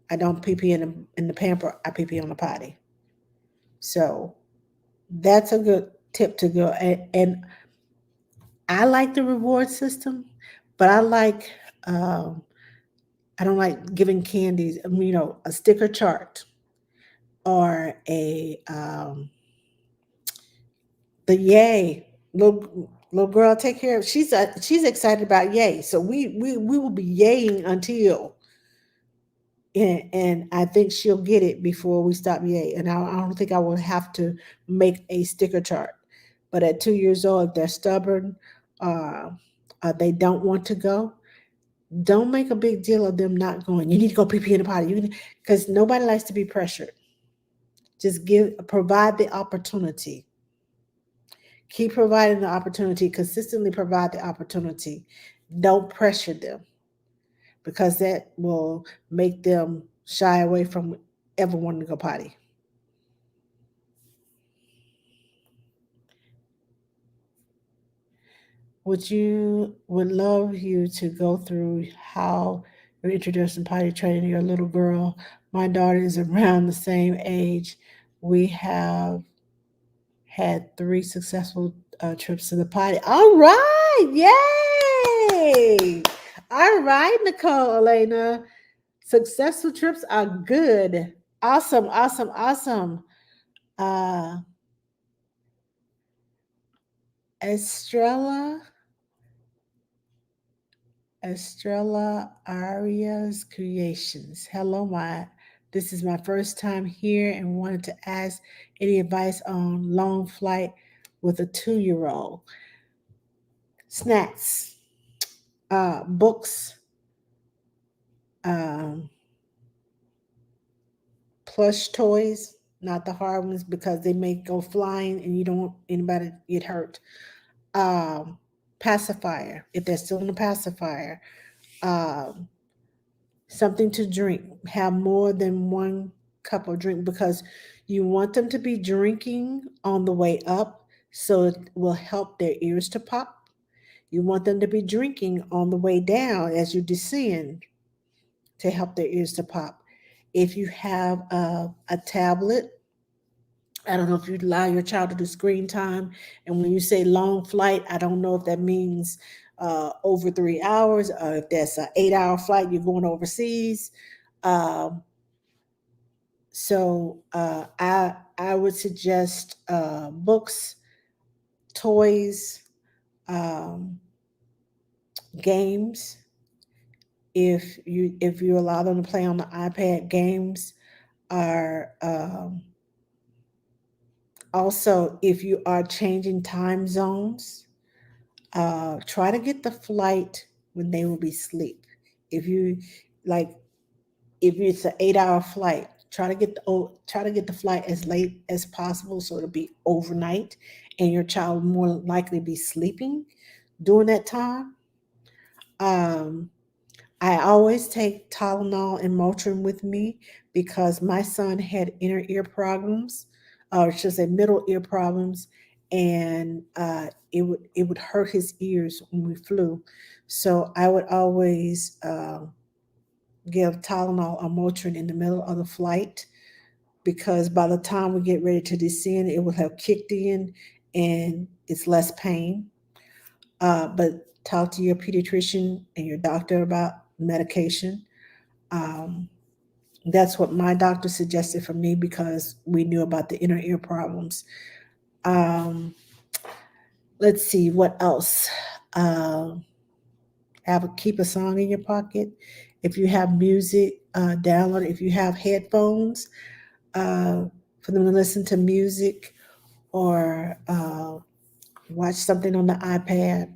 I don't pee pee in the pamper. I pee pee on the potty. So that's a good tip to go. And I like the reward system, but um, I don't like giving candies. A sticker chart or the yay little girl take care of. She's excited about yay, so we will be yaying until and I think she'll get it before we stop yay. And I don't think I will have to make a sticker chart. But at 2 years old, if they're stubborn, uh, they don't want to go, don't make a big deal of them not going. You need to go pee pee in the potty. Because nobody likes to be pressured. Just provide the opportunity. Keep providing the opportunity. Consistently provide the opportunity. Don't pressure them, because that will make them shy away from ever wanting to go potty. Would love you to go through how you're introducing potty training to your little girl. My daughter is around the same age. We have had 3 successful trips to the potty. All right, yay! All right, Nicole, Elena. Successful trips are good. Awesome, awesome, awesome. Uh, Estrella, Estrella Arias Creations. Hello, this is my first time here and wanted to ask any advice on long flight with a 2-year-old. Snacks, books, um, plush toys, not the hard ones because they may go flying and you don't want anybody to get hurt. Um, Pacifier, if they're still in the pacifier. Um, Something to drink. Have more than one cup of drink because you want them to be drinking on the way up, so it will help their ears to pop. You want them to be drinking on the way down as you descend to help their ears to pop. If you have a tablet, I don't know if you allow your child to do screen time. And when you say long flight, I don't know if that means over 3 hours or if that's an 8 hour flight, you're going overseas. Um, so I would suggest books, toys, um, games. If you allow them to play on the iPad, games are also, if you are changing time zones, try to get the flight when they will be asleep. If you like, if it's an 8 hour flight, try to get the flight as late as possible so it'll be overnight, and your child will more likely be sleeping during that time. Um, I always take Tylenol and Motrin with me because my son had inner ear problems, or I should say middle ear problems, and it would hurt his ears when we flew. So I would always give Tylenol or Motrin in the middle of the flight, because by the time we get ready to descend, it will have kicked in and it's less pain. But talk to your pediatrician and your doctor about medication. Um, that's what my doctor suggested for me because we knew about the inner ear problems. Um, let's see what else. Um, keep a song in your pocket. If you have music, download it. If you have headphones, uh, for them to listen to music or watch something on the iPad.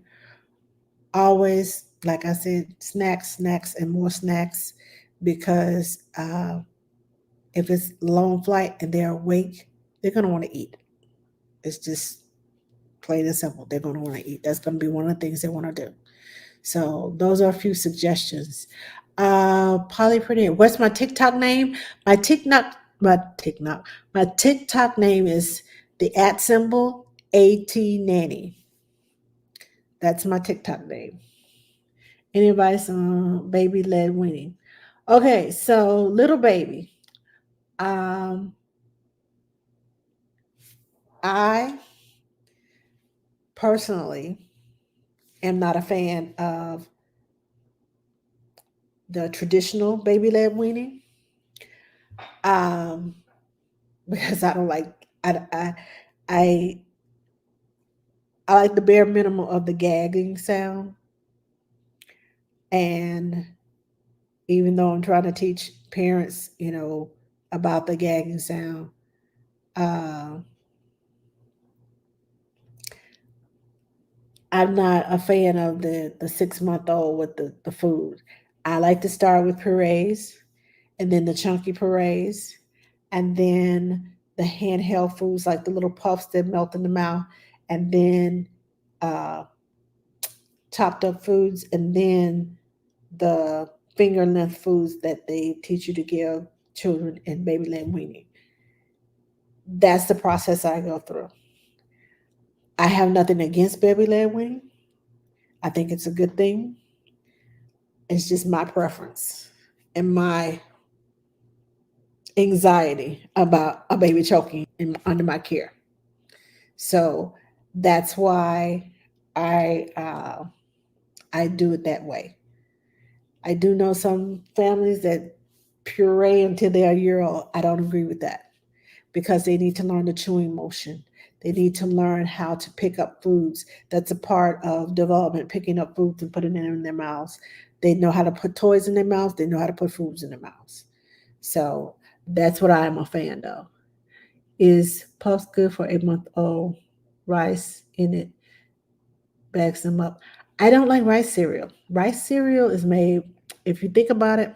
Always, like I said, snacks, snacks, and more snacks, because if it's long flight and they're awake, they're gonna want to eat. It's just plain and simple. They're gonna want to eat. That's gonna be one of the things they want to do. So those are a few suggestions. Polly Pretty, what's my TikTok name? My TikTok name is the at symbol AT Nanny. That's my TikTok name. Any advice on baby led weaning? Okay, so little baby. Um, I personally am not a fan of the traditional baby led weaning, um, because I don't like I I like the bare minimum of the gagging sound. And even though I'm trying to teach parents, about the gagging sound, uh, I'm not a fan of the 6 month old with the food. I like to start with purees, and then the chunky purees, and then the handheld foods like the little puffs that melt in the mouth, and then uh, chopped up foods, and then the finger length foods that they teach you to give children in baby led weaning. That's the process I go through. I have nothing against baby led weaning. I think it's a good thing. It's just my preference and my anxiety about a baby choking under my care. So that's why I uh, I do it that way. I do know some families that puree until they are a year old. I don't agree with that, because they need to learn the chewing motion. They need to learn how to pick up foods. That's a part of development, picking up foods and putting it in their mouths. They know how to put toys in their mouths. They know how to put foods in their mouths. So that's what I am a fan of. Is puffs good for 8 month old? Rice in it backs them up. I don't like rice cereal. Rice cereal is made, if you think about it,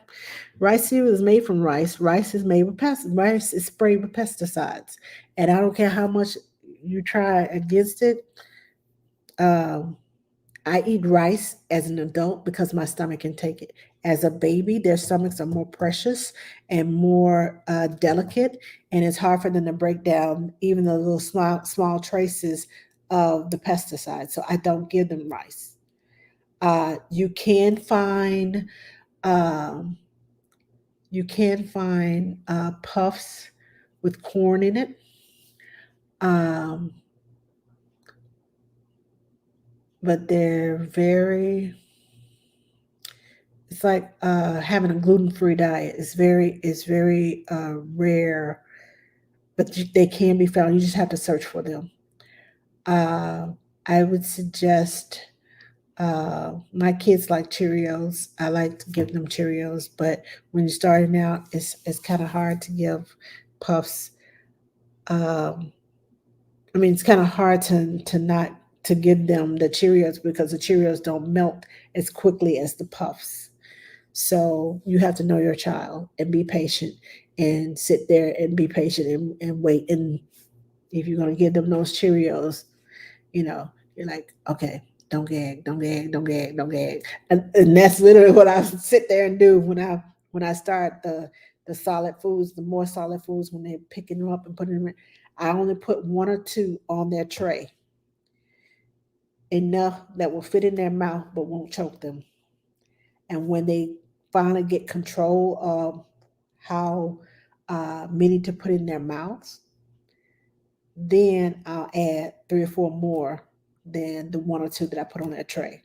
rice cereal is made from rice. Rice is made with rice is sprayed with pesticides. And I don't care how much you try against it. Um, I eat rice as an adult because my stomach can take it. As a baby, their stomachs are more precious and more delicate, and it's hard for them to break down even the little small traces of the pesticides. So I don't give them rice. You can find um, puffs with corn in it, um, but they're very. It's like having a gluten-free diet. It's very rare, but they can be found. You just have to search for them. Uh, I would suggest my kids like Cheerios. I like to give them Cheerios, but when you're starting out, it's kind of hard to give puffs. Um, I mean, it's kind of hard to not to give them the Cheerios because the Cheerios don't melt as quickly as the puffs. So you have to know your child and be patient and sit there and be patient and wait. And if you're going to give them those Cheerios, you're like, okay, don't gag, don't gag, don't gag, don't gag. And that's literally what I sit there and do when I start the solid foods, the more solid foods, when they're picking them up and putting them in. I only put one or two on their tray, enough that will fit in their mouth but won't choke them. And when they finally get control of how many to put in their mouths, then I'll add 3 or 4 more than the 1 or 2 that I put on that tray.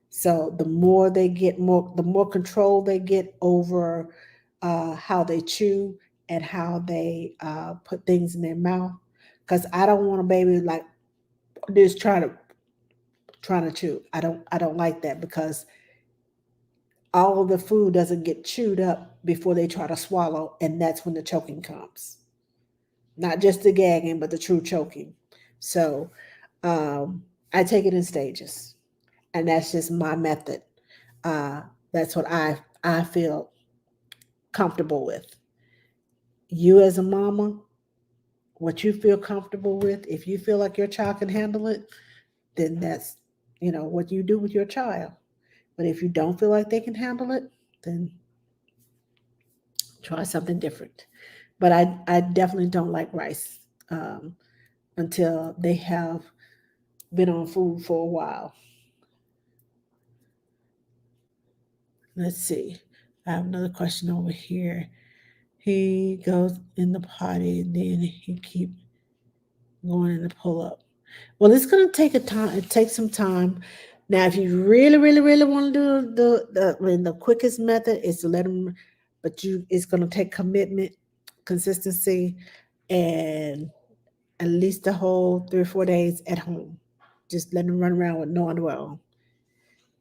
So the more they get, the more control they get over how they chew and how they put things in their mouth. Because I don't want a baby like just trying to chew. I don't like that, because all of the food doesn't get chewed up before they try to swallow, and that's when the choking comes. Not just the gagging, but the true choking. So I take it in stages, and that's just my method. Uh, that's what I feel comfortable with. You as a mama, what you feel comfortable with. If you feel like your child can handle it, then that's what you do with your child. But if you don't feel like they can handle it, then try something different. But I definitely don't like rice until they have been on food for a while. Let's see. I have another question over here. He goes in the potty, then he keep going in the pull up. Well, it's gonna take a time. It takes some time. Now, if you really, really, really want to do the quickest method is to let them, but it's gonna take commitment, consistency, and at least the whole 3 or 4 days at home. Just let them run around with no underwear on.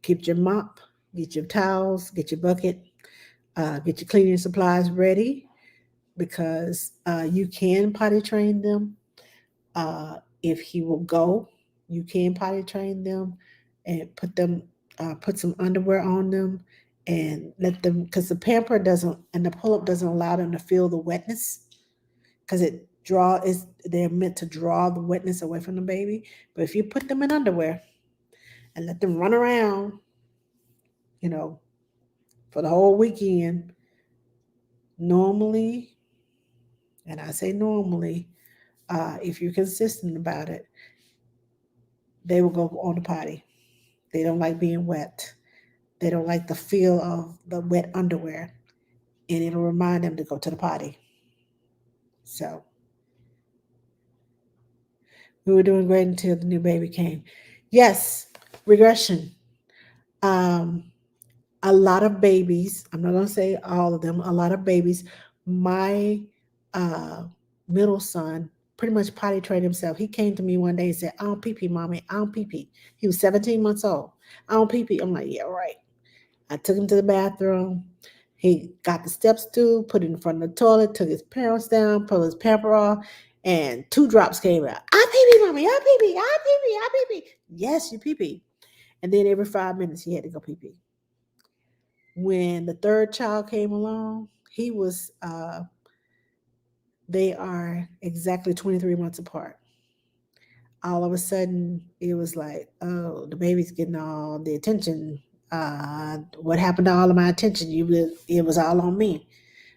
Keep your mop, get your towels, get your bucket, get your cleaning supplies ready, because you can potty train them. If he will go, you can potty train them and put some underwear on them and let them, because the pamper doesn't and the pull up doesn't allow them to feel the wetness, because they're meant to draw the wetness away from the baby. But if you put them in underwear and let them run around, you know, for the whole weekend, normally, and I say normally, if you're consistent about it, they will go on the potty. They don't like being wet. They don't like the feel of the wet underwear, and it'll remind them to go to the potty. So we were doing great until the new baby came. Yes, regression. Um, a lot of babies, I'm not going to say all of them, a lot of babies, my uh, middle son pretty much potty trained himself. He came to me one day and said, I don't pee pee, mommy. I don't pee pee. He was 17 months old. I don't pee pee. I'm like, yeah, right. I took him to the bathroom. He got the step stool, put it in front of the toilet, took his pants down, pulled his pamper off, and 2 drops came out. I pee pee, mommy. I pee pee. I pee pee. I pee pee. Yes, you pee pee. And then every 5 minutes he had to go pee pee. When the third child came along, they are exactly 23 months apart. All of a sudden, it was like, oh, the baby's getting all the attention. What happened to all of my attention? It was all on me.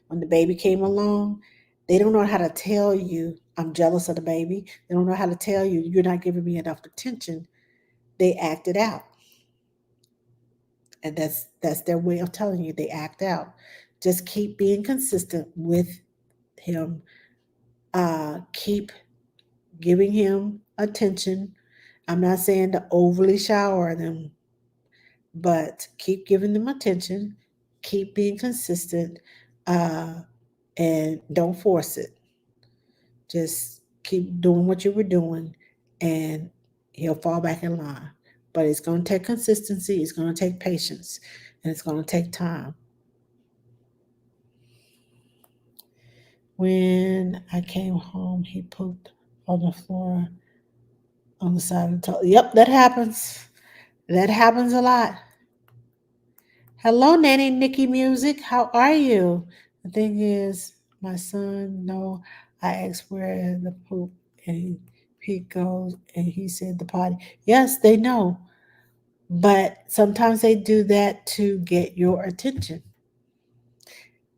When the baby came along, they don't know how to tell you, I'm jealous of the baby. They don't know how to tell you, you're not giving me enough attention. They acted out. And that's their way of telling you they act out. Just keep being consistent with him. Keep giving him attention. I'm not saying to overly shower them, but keep giving them attention. Keep being consistent, uh, and don't force it. Just keep doing what you were doing, and he'll fall back in line. But it's going to take consistency. It's going to take patience, and it's going to take time. When I came home, he pooped on the floor on the side of the toilet. Yep, that happens. That happens a lot. Hello, Nanny Nikki Music. How are you? The thing is, my son, no, I asked where the poop and he goes and he said the potty. Yes, they know. But sometimes they do that to get your attention.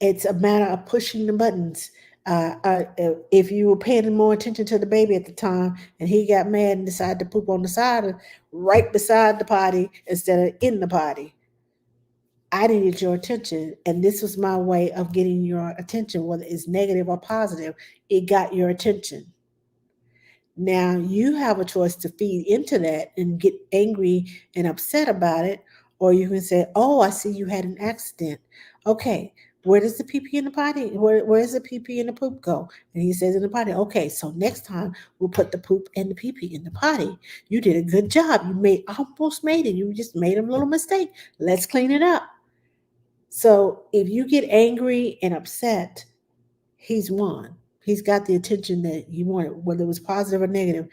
It's a matter of pushing the buttons. If you were paying more attention to the baby at the time and he got mad and decided to poop on the side, right beside the potty instead of in the potty, I needed your attention, and this was my way of getting your attention, whether it's negative or positive. It got your attention. Now you have a choice to feed into that and get angry and upset about it, or you can say, "Oh, I see you had an accident. Okay, where does the pee pee in the potty? Where does the pee pee and the poop go?" And he says in the potty. Okay, so next time we'll put the poop and the pee pee in the potty. You did a good job. You made almost made it. You just made a little mistake. Let's clean it up. So if you get angry and upset, he's won. He's got the attention that you wanted, whether it was positive or negative.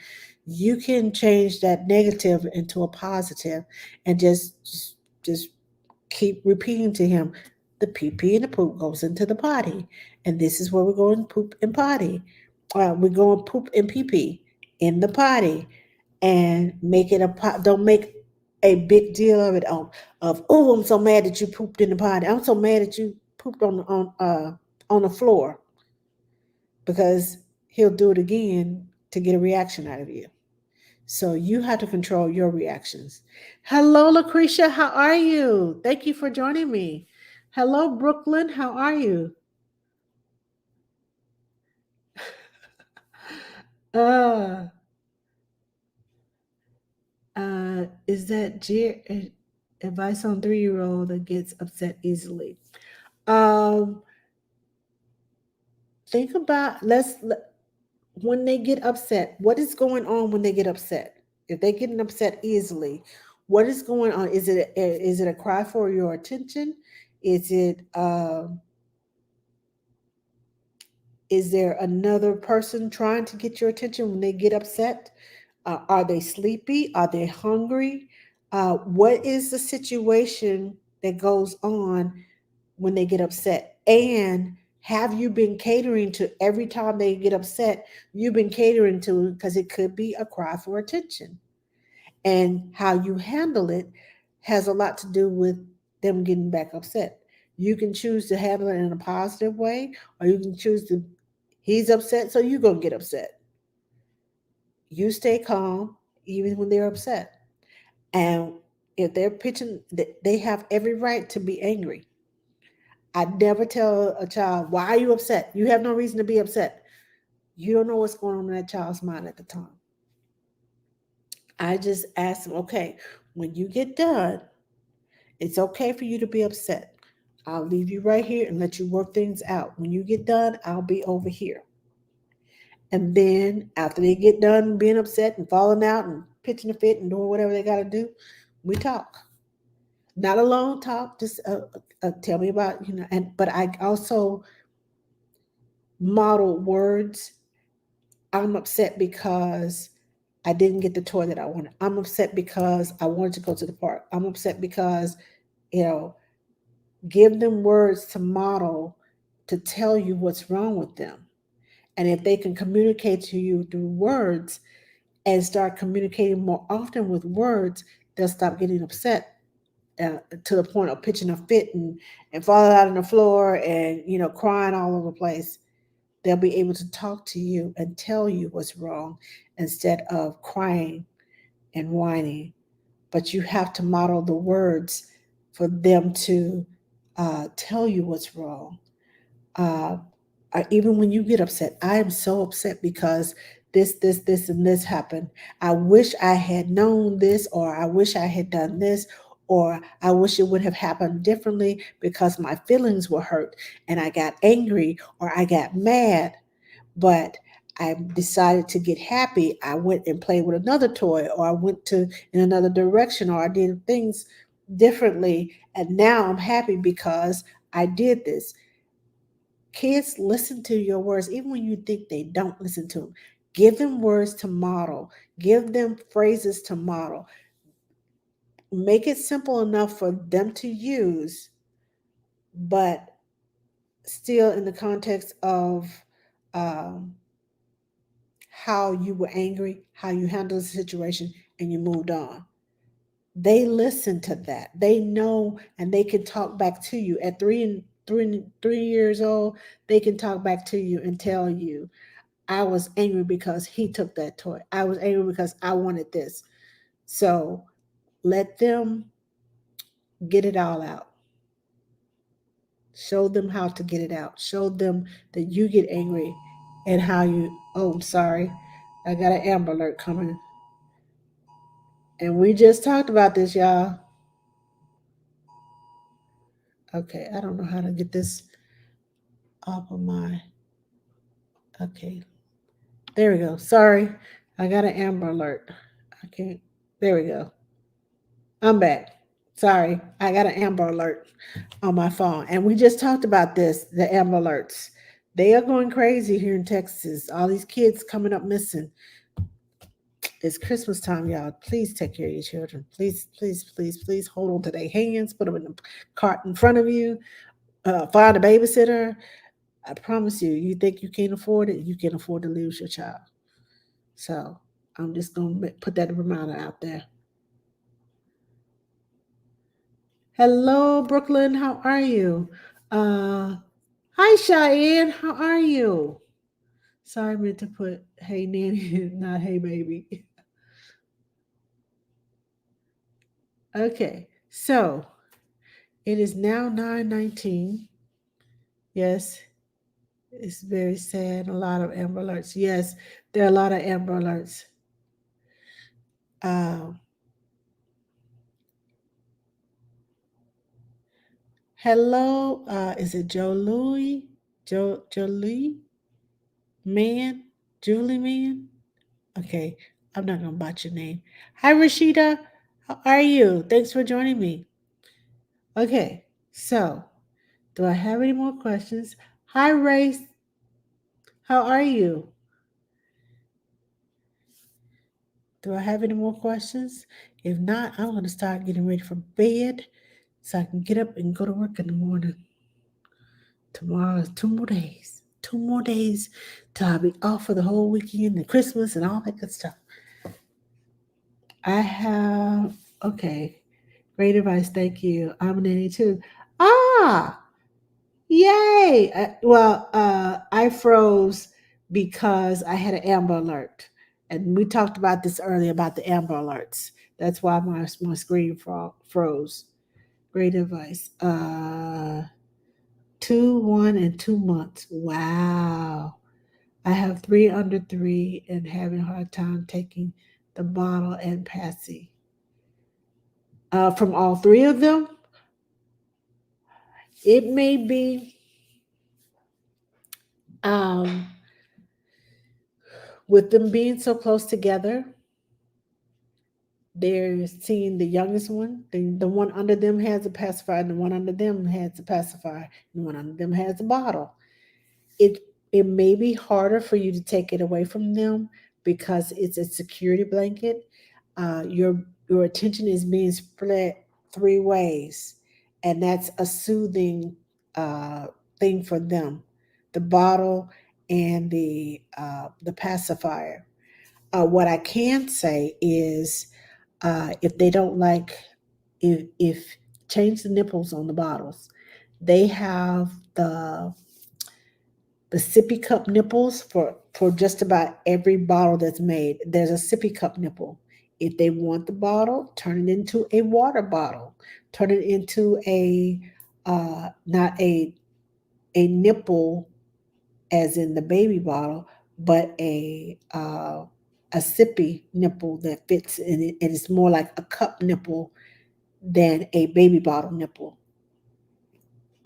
You can change that negative into a positive, and just keep repeating to him, the pee pee and the poop goes into the potty, and this is where we're going poop and potty. We're going poop and pee pee in the potty, and make it a pot. Don't make a big deal of it. Of oh, I'm so mad that you pooped in the potty. I'm so mad that you pooped on the floor, because he'll do it again to get a reaction out of you. So you have to control your reactions. Hello, Lucretia. How are you? Thank you for joining me. Hello, Brooklyn. How are you? Uh, is that advice on 3-year-old that gets upset easily? Um, think about when they get upset, what is going on when they get upset? If they're getting upset easily, what is going on? Is it a cry for your attention? Is it is there another person trying to get your attention when they get upset? Are they sleepy? Are they hungry? What is the situation that goes on when they get upset? And have you been catering to every time they get upset? You've been catering to, because it could be a cry for attention. And how you handle it has a lot to do with them getting back upset. You can choose to handle it in a positive way, or you can choose to, he's upset, so you're going to get upset. You stay calm even when they're upset. And if they're pitching, they have every right to be angry. I never tell a child, why are you upset? You have no reason to be upset. You don't know what's going on in that child's mind at the time. I just ask them, okay, when you get done, it's okay for you to be upset. I'll leave you right here and let you work things out. When you get done, I'll be over here. And then after they get done being upset and falling out and pitching a fit and doing whatever they got to do, we talk. Not a long talk, just tell me about, but I also model words. I'm upset because I didn't get the toy that I wanted. I'm upset because I wanted to go to the park. I'm upset because, you know, give them words to model, to tell you what's wrong with them. And if they can communicate to you through words and start communicating more often with words, they'll stop getting upset to the point of pitching a fit and falling out on the floor and, crying all over the place. They'll be able to talk to you and tell you what's wrong instead of crying and whining. But you have to model the words for them to tell you what's wrong. Uh, Even when you get upset, I am so upset because this, and this happened. I wish I had known this, or I wish I had done this, or I wish it would have happened differently because my feelings were hurt and I got angry or I got mad. But I decided to get happy. I went and played with another toy, or I went to in another direction, or I did things differently. And now I'm happy because I did this. Kids listen to your words, even when you think they don't listen to them. Give them words to model, give them phrases to model. Make it simple enough for them to use, but still in the context of um, how you were angry, how you handled the situation, and you moved on. They listen to that. They know, and they can talk back to you at 3 years old. They can talk back to you and tell you, I was angry because he took that toy. I was angry because I wanted this. So let them get it all out. Show them how to get it out. Show them that you get angry and how you. Oh, I'm sorry. I got an Amber Alert coming. And we just talked about this, y'all. Okay, I don't know how to get this off of my. Okay, there we go. Sorry, I got an Amber Alert. I can't. There we go. I'm back. Sorry, I got an Amber Alert on my phone. And we just talked about this, the Amber Alerts. They are going crazy here in Texas. All these kids coming up missing. It's Christmas time, y'all. Please take care of your children. Please, please, please, please hold on to their hands. Put them in the cart in front of you. Find a babysitter. I promise you, you think you can't afford it, you can afford to lose your child. So I'm just going to put that reminder out there. Hello, Brooklyn. How are you? Hi, Cheyenne. How are you? Sorry, I meant to put hey, nanny, not hey, baby. Okay, so it is now 9:19. Yes, it's very sad. A lot of Amber Alerts. Yes, there are a lot of Amber Alerts. Um, Hello, is it Joe Louis? Jolie Man? Julie Man? Okay, I'm not gonna botch your name. Hi Rashida, how are you? Thanks for joining me. Okay, so do I have any more questions? Hi Race, how are you? Do I have any more questions? If not, I'm gonna start getting ready for bed so I can get up and go to work in the morning. Tomorrow is 2 more days. 2 more days till I'll be off for the whole weekend and Christmas and all that good stuff. I have, okay, great advice. Thank you. I'm a nanny too. Ah, yay. I froze because I had an Amber Alert. And we talked about this earlier about the Amber Alerts. That's why my screen froze. Great advice. 1 and 2 months. Wow. I have 3 under 3 and having a hard time taking the bottle and passy. From all three of them, it may be um, with them being so close together. They're seeing the youngest one. The one under them has a pacifier, and the one under them has a pacifier, and the one under them has a bottle. It may be harder for you to take it away from them because it's a security blanket. Your attention is being split 3 ways, and that's a soothing uh, thing for them. The bottle and the pacifier. What I can say is, if they don't like, if change the nipples on the bottles. They have the sippy cup nipples for just about every bottle that's made. There's a sippy cup nipple. If they want the bottle, turn it into a water bottle. Turn it into a not a nipple as in the baby bottle, but a sippy nipple that fits in it, and it's more like a cup nipple than a baby bottle nipple.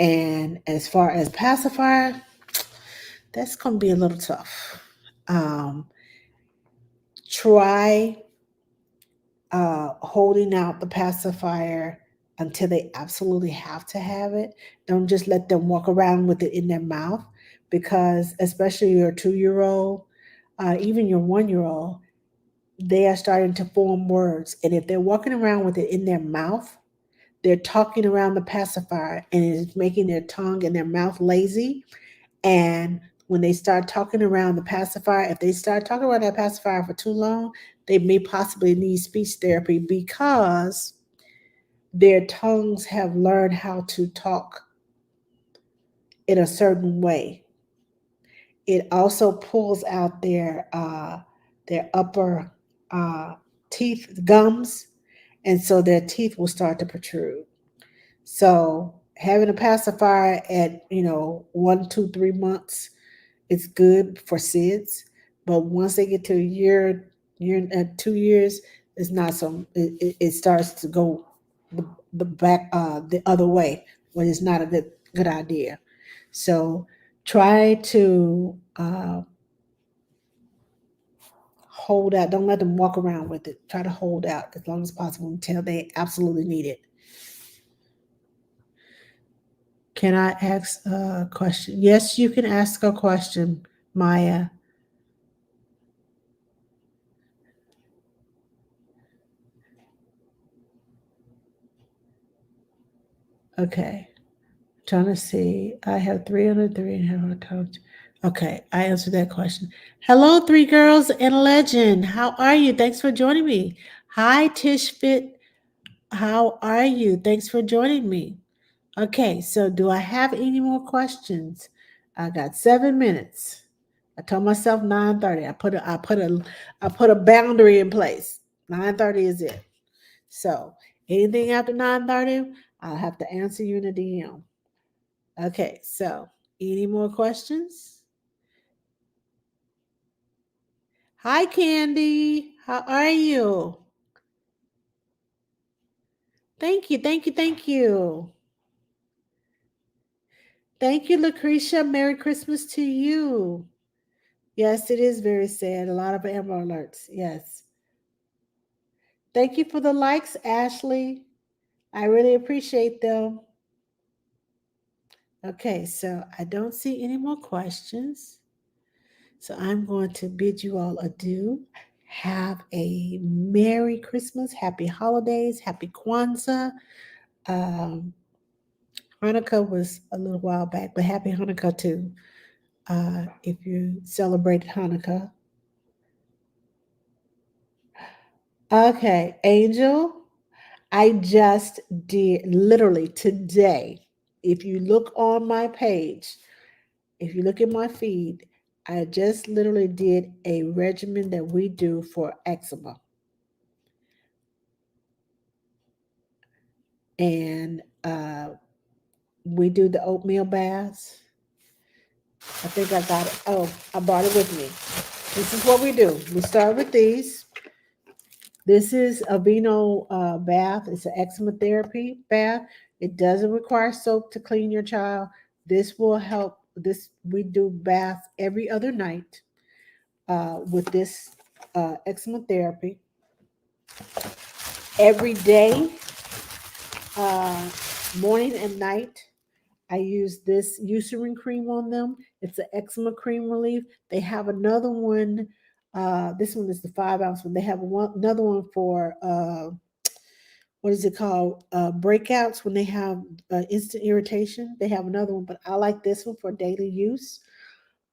And as far as pacifier, that's going to be a little tough. Um, Try holding out the pacifier until they absolutely have to have it. Don't just let them walk around with it in their mouth because, especially your 2 year old, even your 1 year old, they are starting to form words. And if they're walking around with it in their mouth, they're talking around the pacifier and it's making their tongue and their mouth lazy. And when they start talking around the pacifier, if they start talking around that pacifier for too long, they may possibly need speech therapy because their tongues have learned how to talk in a certain way. It also pulls out their upper teeth, gums, and so their teeth will start to protrude. So having a pacifier at 1, 2, 3 months, it's good for SIDS. But once they get to a year, 2 years, it's not so. It starts to go the back the other way when it's not a good idea. So try to hold out. Don't let them walk around with it. Try to hold out as long as possible until they absolutely need it. Can I ask a question? Yes, you can ask a question, Maya. Okay. Trying to see. I have 303 and have a coach. Okay, I answered that question. Hello, three girls and a legend. How are you? Thanks for joining me. Hi, Tish Fit. How are you? Thanks for joining me. Okay, so do I have any more questions? I got 7 minutes. I told myself 9:30. I put a boundary in place. 9:30 is it. So anything after 9:30, I'll have to answer you in a DM. Okay, so any more questions? Hi, Candy. How are you? Thank you, thank you, thank you. Thank you, Lucretia. Merry Christmas to you. Yes, it is very sad. A lot of Amber Alerts. Yes. Thank you for the likes, Ashley. I really appreciate them. Okay, so I don't see any more questions. So I'm going to bid you all adieu. Have a Merry Christmas, Happy Holidays, Happy Kwanzaa. Um, Hanukkah was a little while back, but Happy Hanukkah too. If you celebrate Hanukkah. Okay, Angel, I just did literally today. If you look on my page, if you look at my feed, I just literally did a regimen that we do for eczema. And we do the oatmeal baths. I think I got it. Oh, I brought it with me. This is what we do. We start with these. This is a Vino bath. It's an eczema therapy bath. It doesn't require soap to clean your child. This will help. This we do baths every other night with this eczema therapy. Every day, uh, morning and night, I use this Eucerin cream on them. It's an eczema cream relief. They have another one. This one is the 5 ounce one. They have another one for what is it called? Breakouts when they have instant irritation. They have another one, but I like this one for daily use.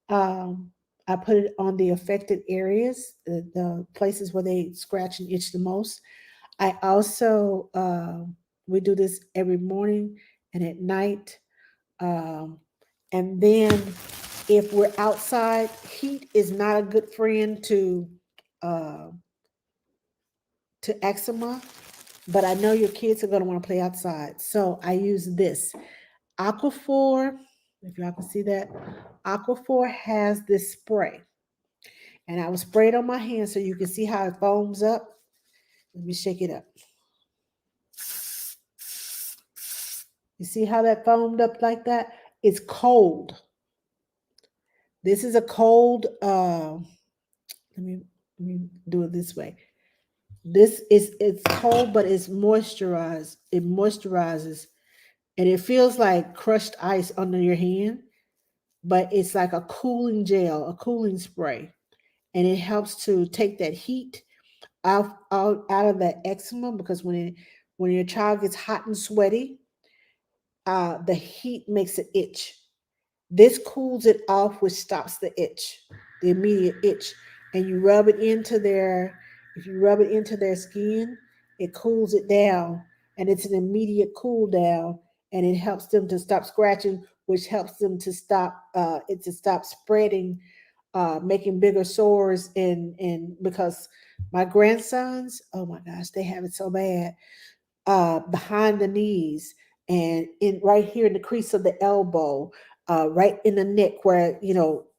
Um, I put it on the affected areas, the places where they scratch and itch the most. I also we do this every morning and at night. Um, and then if we're outside, heat is not a good friend uh, to eczema. But I know your kids are going to want to play outside, so I use this Aquaphor. If y'all can see that, Aquaphor has this spray, and I will spray it on my hand so you can see how it foams up. Let me shake it up. You see how that foamed up like that? It's cold. This is a cold. Let me do it this way. It's cold, but it's moisturized. It moisturizes, and it feels like crushed ice under your hand, but it's like a cooling gel, a cooling spray, and it helps to take that heat out of that eczema because when your child gets hot and sweaty, the heat makes it itch. This cools it off, which stops the itch, the immediate itch. And you rub it into their, if you rub it into their skin, it cools it down, and it's an immediate cool down, and it helps them to stop scratching, which helps them to stop spreading, making bigger sores, and because my grandsons, oh my gosh, they have it so bad behind the knees. and in right here in the crease of the elbow, right in the neck where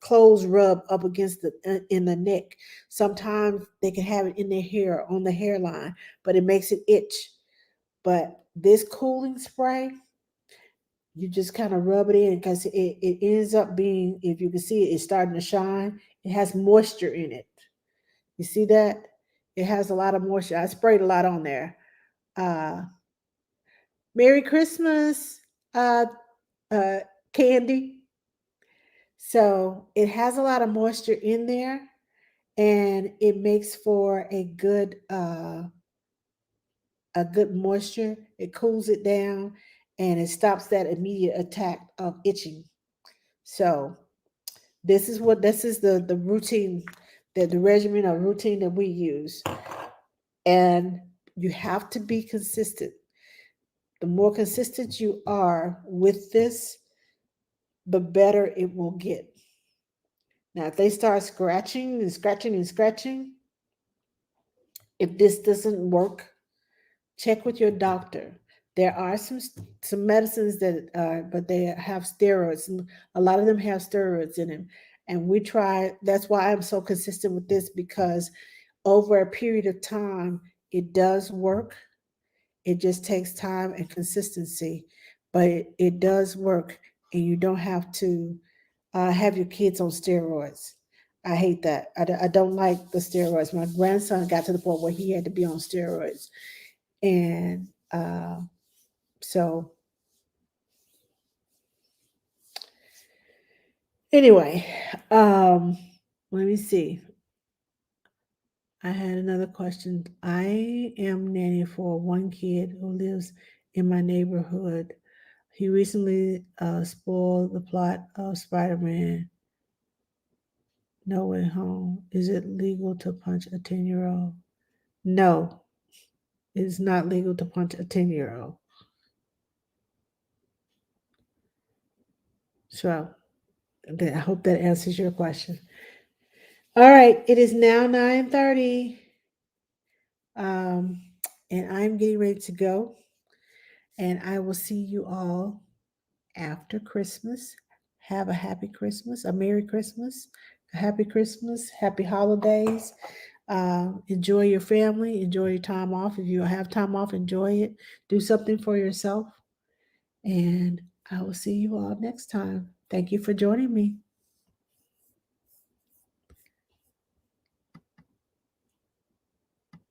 clothes rub up against the in the neck. Sometimes they can have it in their hair on the hairline, but it makes it itch. But this cooling spray, you just kind of rub it in because it ends up being, if you can see it, it's starting to shine. It has moisture in it. You see that? It has a lot of moisture. I sprayed a lot on there. Uh, Merry Christmas, uh, uh, Candy. So it has a lot of moisture in there, and it makes for a good moisture. It cools it down, and it stops that immediate attack of itching. So this is the routine, the regimen or routine that we use, and you have to be consistent. The more consistent you are with this, the better it will get. Now, if they start scratching and scratching and scratching, if this doesn't work, check with your doctor. There are some medicines that but they have steroids. And a lot of them have steroids in them, and we try. That's why I'm so consistent with this, because over a period of time, it does work. It just takes time and consistency, but it does work, and you don't have to have your kids on steroids. I hate that. I don't like the steroids. My grandson got to the point where he had to be on steroids. And so, anyway, let me see. I had another question. I am nanny for one kid who lives in my neighborhood. He recently spoiled the plot of Spider Man No Way Home. Is it legal to punch a 10-year-old? No, it's not legal to punch a 10-year-old. So I hope that answers your question. All right, it is now 9:30. Um, and I'm getting ready to go. And I will see you all after Christmas. Have a happy Christmas, a Merry Christmas, a happy Christmas, happy holidays. Enjoy your family, enjoy your time off. If you have time off, enjoy it. Do something for yourself. And I will see you all next time. Thank you for joining me.